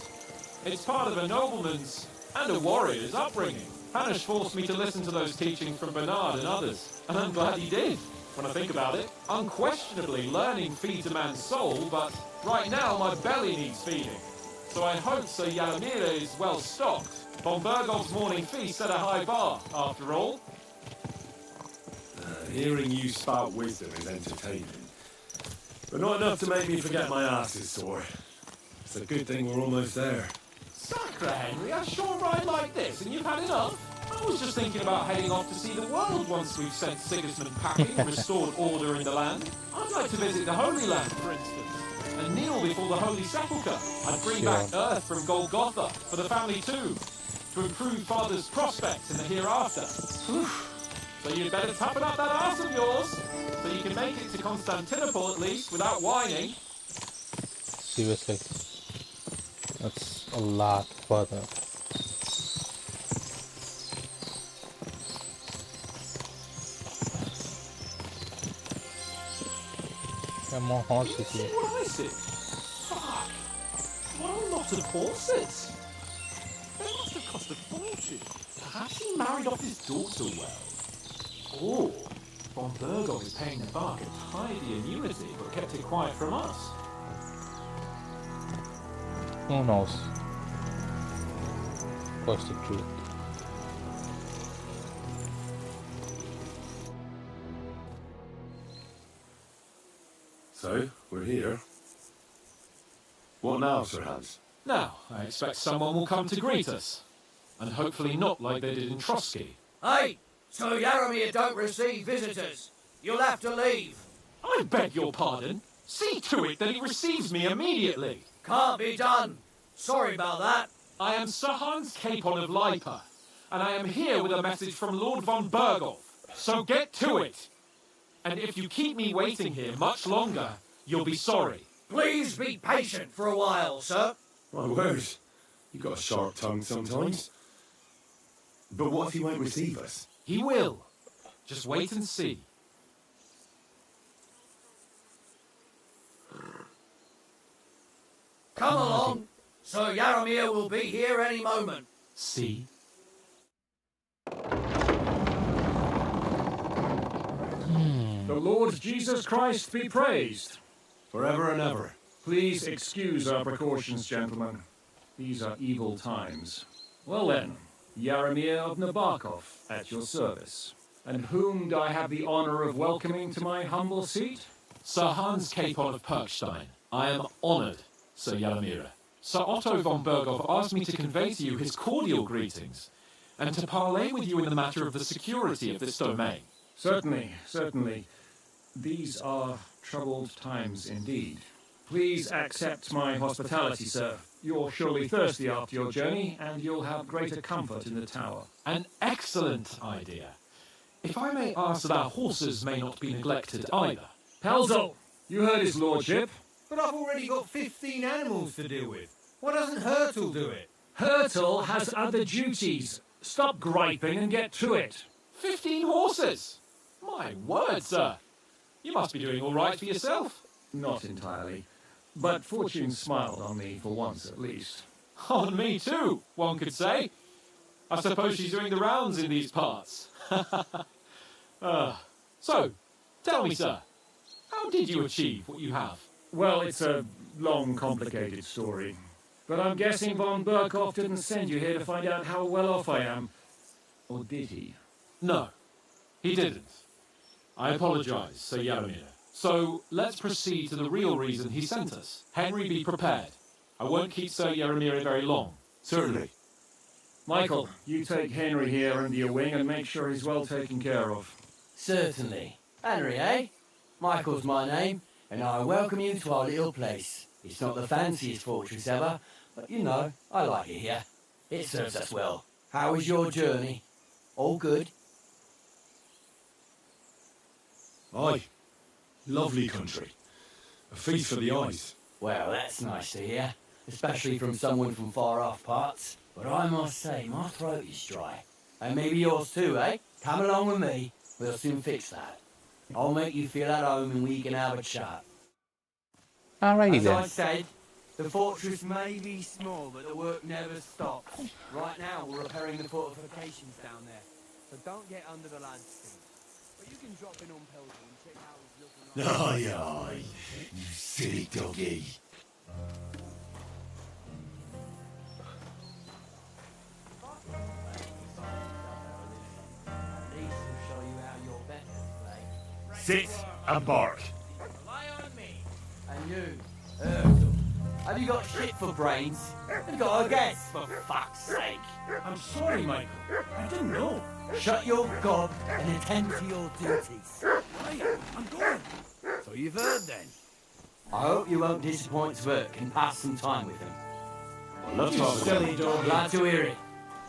It's part of a nobleman's and a warrior's upbringing. Hanush forced me to listen to those teachings from Bernard and others, and I'm glad he did. When I think about it, unquestionably learning feeds a man's soul, but right now my belly needs feeding. So I hope Sir Yalamir is well stocked. Von Bergov's morning feast set a high bar, after all.
Hearing you spout wisdom is entertaining. But not enough to make me forget my ass is sore. It's a good thing we're almost there.
Sacre, Henry, a short ride like this, and you've had enough? I was just thinking about heading off to see the world once we've sent Sigismund packing and restored order in the land. I'd like to visit the Holy Land, for instance, and kneel before the Holy Sepulchre. I'd bring back earth from Golgotha for the family too. to improve Father's prospects in the hereafter. So you'd better toughen up that arse of yours, so you can make it to Constantinople at least without whining.
Seriously, that's a lot further. There are more horses here.
What is it? Fuck! What a lot of horses! They must have cost a fortune. Perhaps he married off his daughter well. Or von Burgov is paying the bark a tidy annuity, but kept it quiet from us.
Who knows? What's the truth?
So, we're here. What now, Sir Hans?
Now, I expect someone will come to greet us. And hopefully not like they did in Trotsky.
Hey! So Yaramir don't receive visitors. You'll have to leave.
I beg your pardon. See to it that he receives me immediately.
Can't be done. Sorry about that.
I am Sir Hans Capon of Lipa, and I am here with a message from Lord von Burgov. So get to it. And if you keep me waiting here much longer, you'll be sorry.
Please be patient for a while, sir.
My word, you've got a sharp tongue sometimes. But what if he won't receive us?
He will. Just wait and see.
Come along. Sir Yaramir will be here any moment.
See?
The Lord Jesus Christ be praised.
Forever and ever.
Please excuse our precautions, gentlemen. These are evil times. Well then, Yaramir of Nabokov, at your service. And whom do I have the honor of welcoming to my humble seat?
Sir Hans Capon of Perkstein. I am honored, Sir Yaramir. Sir Otto von Burgov asked me to convey to you his cordial greetings, and to parley with you in the matter of the security of this domain.
Certainly, certainly. These are troubled times indeed. Please accept my hospitality, sir. You're surely thirsty after your journey, and you'll have greater comfort in the tower.
An excellent idea. If I may ask that our horses may not be neglected either.
Pelzel, you heard his lordship.
But I've already got 15 animals to deal with. Why doesn't Hurtle do it?
Hurtle has other duties. Stop griping and get to it.
15 horses? My word, sir. You must be doing all right for yourself.
Not entirely. But fortune smiled on me for once at least.
On me too, one could say. I suppose she's doing the rounds in these parts. So, tell me, sir, how did you achieve what you have?
Well, it's a long, complicated story. But I'm guessing von Burkhoff didn't send you here to find out how well off I am. Or did he?
No, he didn't. I apologize, Sir Yaramir. So, let's proceed to the real reason he sent us. Henry, be prepared. I won't keep Sir Yaramir very long.
Certainly.
Michael, you take Henry here under your wing and make sure he's well taken care of.
Certainly. Henry, eh? Michael's my name, and I welcome you to our little place. It's not the fanciest fortress ever, but you know, I like it here. It serves us well. How was your journey? All good?
Aye. Lovely country. A feast for the eyes.
Well, that's nice to hear, especially from someone from far off parts. But I must say, my throat is dry. And maybe yours too, eh? Come along with me. We'll soon fix that. I'll make you feel at home and we can have a chat.
Alrighty
As
then.
I said, the fortress may be small, but the work never stops. Right now, we're repairing the fortifications down there. So don't get under the lad's feet. But you can drop in on Pelton and check how he's looking like.
Aye, aye. You silly doggy.
These will show you how you're better to play.
Sit and bark.
Rely on me. And you, Ursel, have you got shit for brains? You've got a guess, for fuck's sake.
I'm sorry, Michael. I didn't know.
Shut your gob and attend to your duties.
Right, I'm going. So you've heard then?
I hope you won't disappoint Tverk and pass some time with him.
I love to have a
Glad to hear it.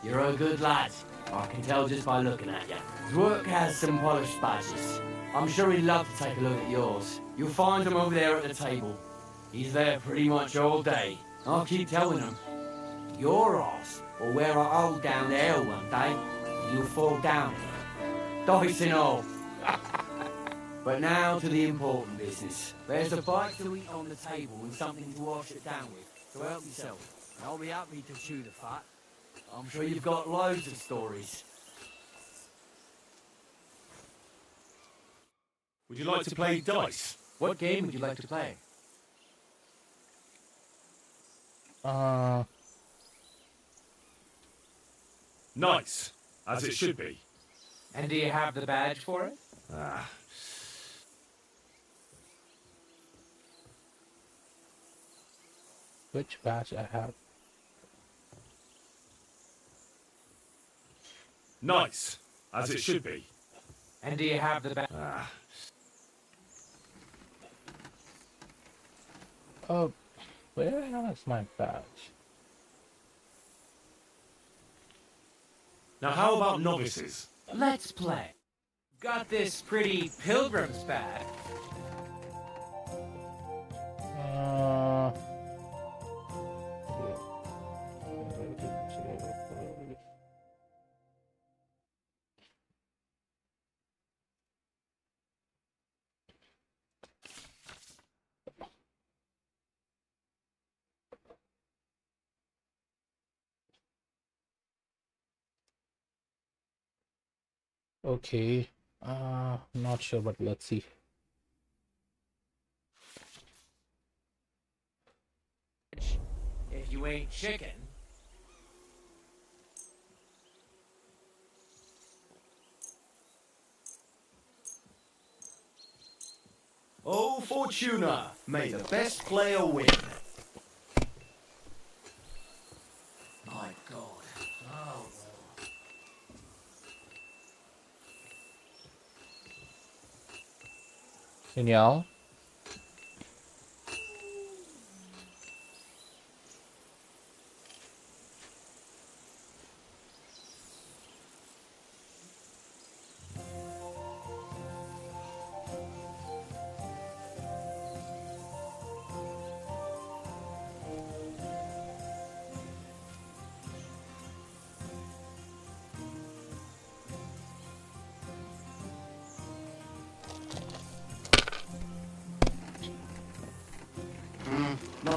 You're a good lad. I can tell just by looking at you. Dwerk has some polished badges. I'm sure he'd love to take a look at yours. You'll find him over there at the table. He's there pretty much all day. I'll keep telling him. Your ass will wear a hole down there one day, and you'll fall down it. Dice and all. But now to the important business. There's a bite to eat on the table and something to wash it down with. So help yourself. And I'll be happy to chew the fat. I'm sure you've got loads of stories.
Would you like to play dice?
What game would you like to play?
Nice, as it should be.
And do you have the badge for it?
Which badge I have?
Nice, as it should be.
And do you have the badge?
Oh, where is my badge?
Now how about novices?
Let's play. Got this pretty pilgrim's bag.
Okay, not sure, but let's see.
If you ain't chicken.
Oh, Fortuna, may the best player win. My God. Oh,
Genial.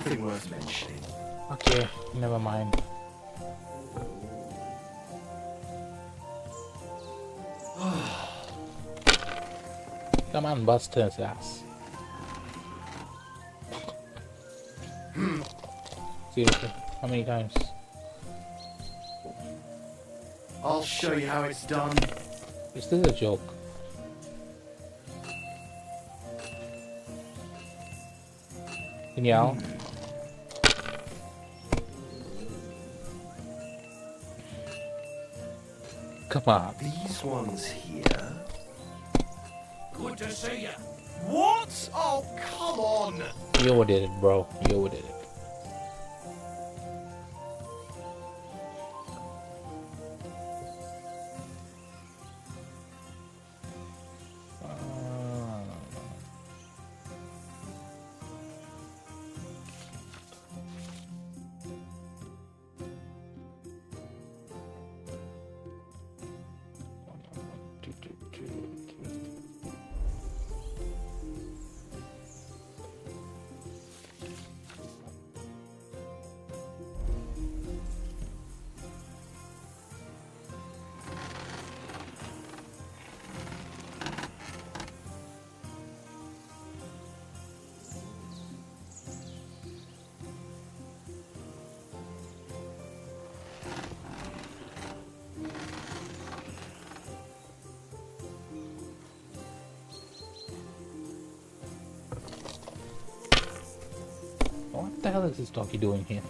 nothing worth mentioning.
Okay, never mind. Come on, bust his ass. Seriously, how many times?
I'll show you how it's done.
Is this a joke? Genial. Come on.
These ones here.
Good to see you.
What? Oh, come on.
You overdid it, bro. You overdid it. What the hell is this doggy doing here?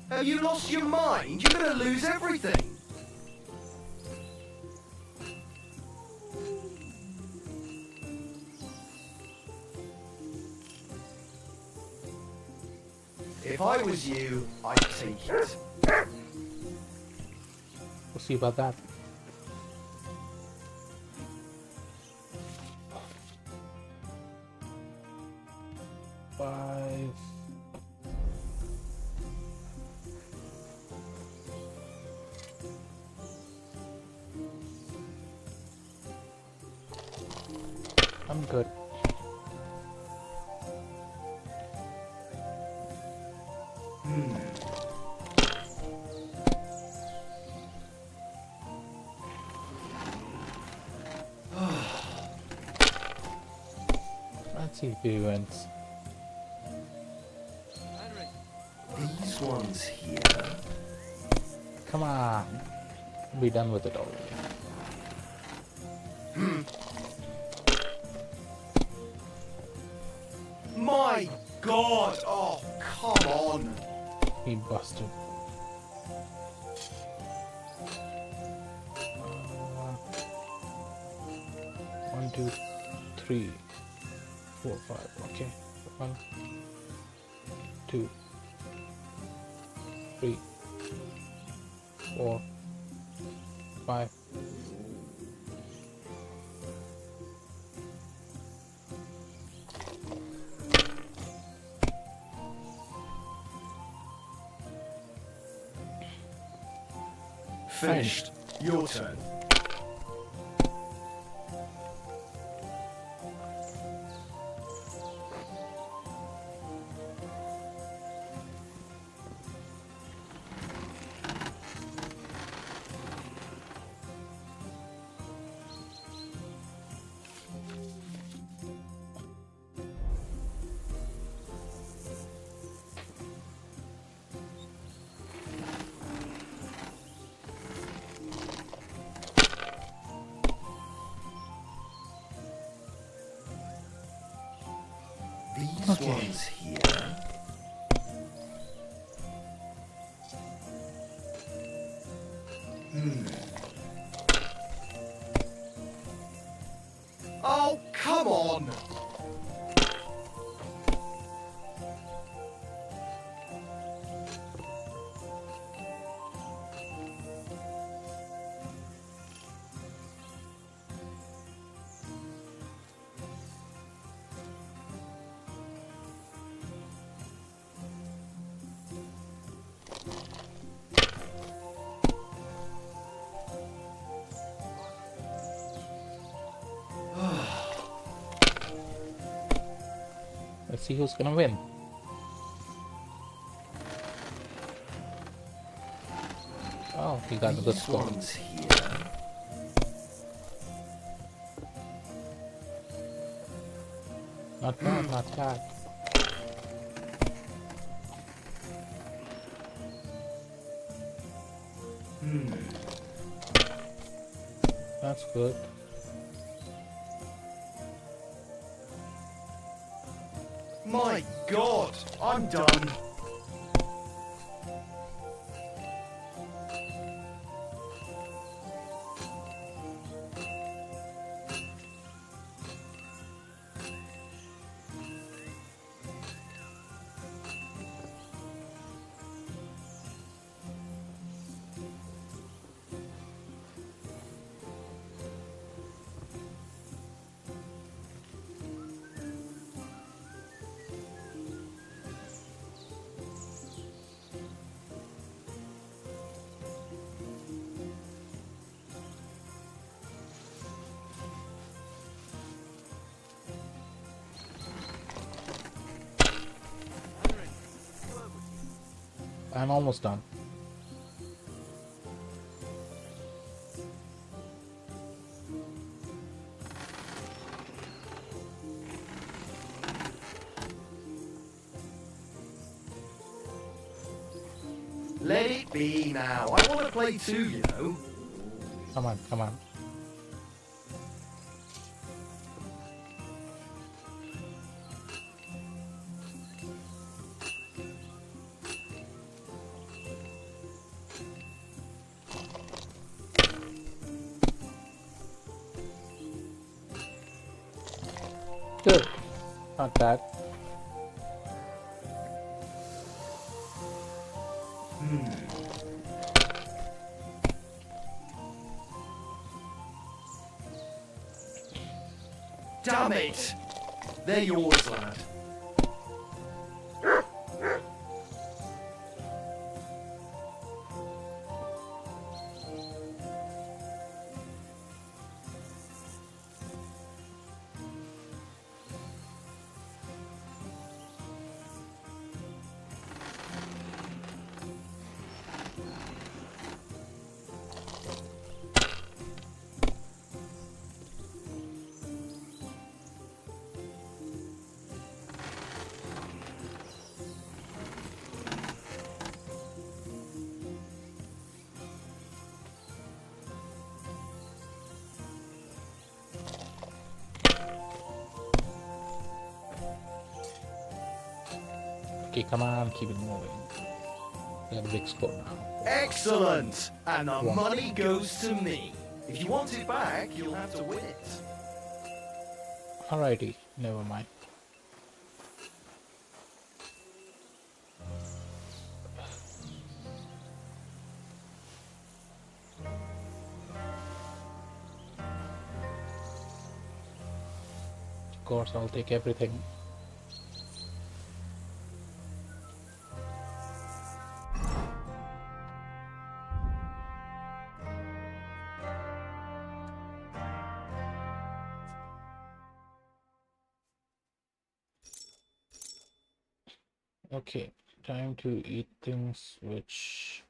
Have you lost your mind? You're gonna lose everything. I was you, I'd take it.
We'll see about that. Five. I'm good. Let's see if he wins.
These ones here.
Come on. Be done with it already.
My God! Oh, come on!
He busted. One, two, three, 4, 5. Okay. 1, 2, 3, 4, 5.
Finished. Your turn. These ones here. Oh, come on!
Let's see who's gonna win. Oh, he got a good score. Not bad, not bad. That's good.
My God, I'm done.
I'm almost done.
Let it be now. I want to play too, you know.
Come on, come on. Good. Not bad.
Damn it! They're yours, lad.
Okay, come on, keep it moving. We have a big score now.
Excellent! And the
One.
money goes to me. If you want it back, you'll have to win it.
Alrighty, never mind. Of course, I'll take everything. Okay, time to eat things which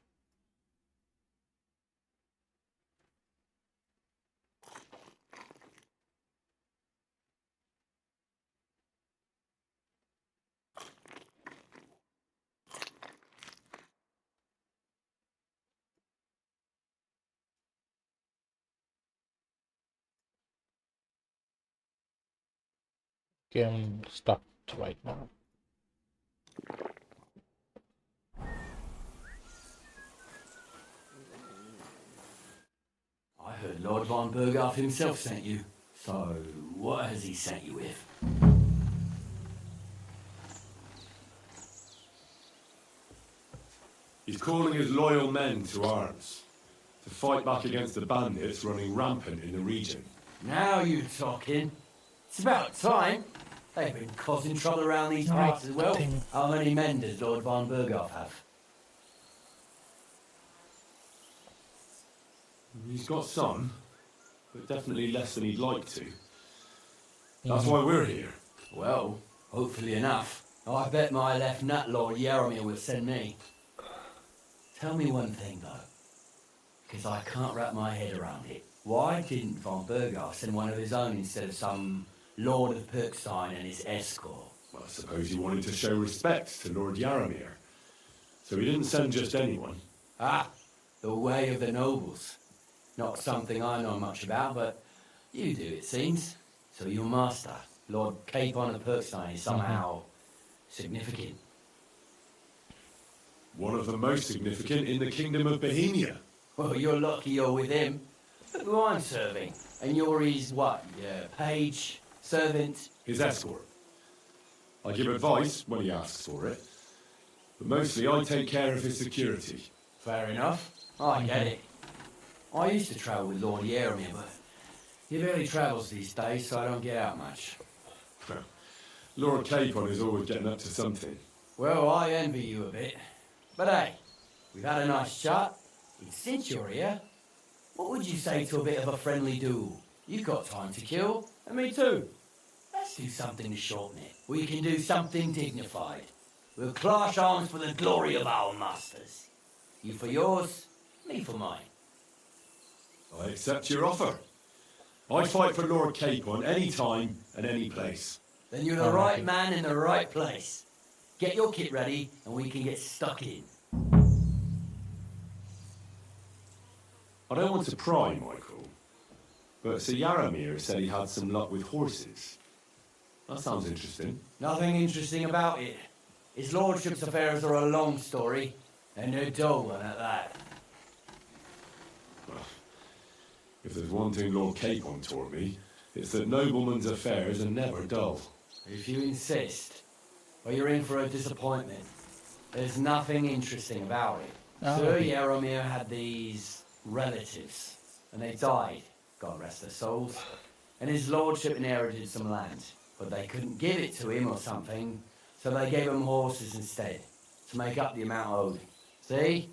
I'm stuck right now.
I heard Lord von Burghardt himself sent you. So, what has he sent you with?
He's calling his loyal men to arms, to fight back against the bandits running rampant in the region.
Now you're talking. It's about time. They've been causing trouble around these parts as well. How many men does Lord von Burghardt have?
He's got some, but definitely less than he'd like to. That's why we're here.
Well, hopefully enough. I bet my left nut Lord Yaromir will send me. Tell me one thing though, because I can't wrap my head around it. Why didn't von Burghardt send one of his own instead of some Lord of Perkstein and his escort?
Well, I suppose he wanted to show respect to Lord Yaromir. So he didn't send just anyone.
Ah, the way of the nobles. Not something I know much about, but you do, it seems. So your master, Lord Capon of Perkstein, is somehow significant.
One of the most significant in the Kingdom of Bohemia.
Well, you're lucky you're with him. Look who I'm serving. And you're his, what, page, servant?
His escort. I give advice when he asks for it, but mostly I take care of his security.
Fair enough. I get it. I used to travel with Lord Yaromir, but he barely travels these days, so I don't get out much.
Lord Capon is always getting up to something.
Well, I envy you a bit. But hey, we've had a nice chat. And since you're here, what would you say to a bit of a friendly duel? You've got time to kill, and me too. Let's do something to shorten it. We can do something dignified. We'll clash arms for the glory of our masters. You for yours, me for mine.
I accept your offer. I fight for Lord Capon any time and any place.
Then you're the right man in the right place. Get your kit ready, and we can get stuck in.
I don't want to pry, Michael, but Sir Yaromir said he had some luck with horses. That sounds interesting.
Nothing interesting about it. His lordship's affairs are a long story, and they're dull one at that.
Well, if there's one thing Lord Capon taught me, it's that noblemen's affairs are never dull.
If you insist, well, you're in for a disappointment. There's nothing interesting about it. Sir Yaromir had these relatives, and they died, God rest their souls. and his lordship inherited some land, but they couldn't give it to him or something, so they gave him horses instead, to make up the amount owed. See?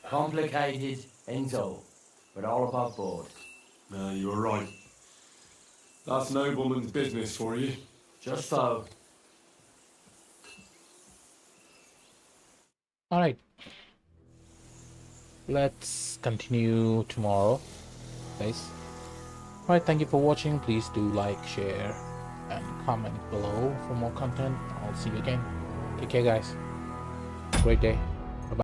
Complicated and all, but all above board.
No, you were right. That's nobleman's business for you.
Just so.
All right. Let's continue tomorrow, guys. All right. Thank you for watching. Please do like, share, and comment below for more content. I'll see you again. Take care, guys. Great day.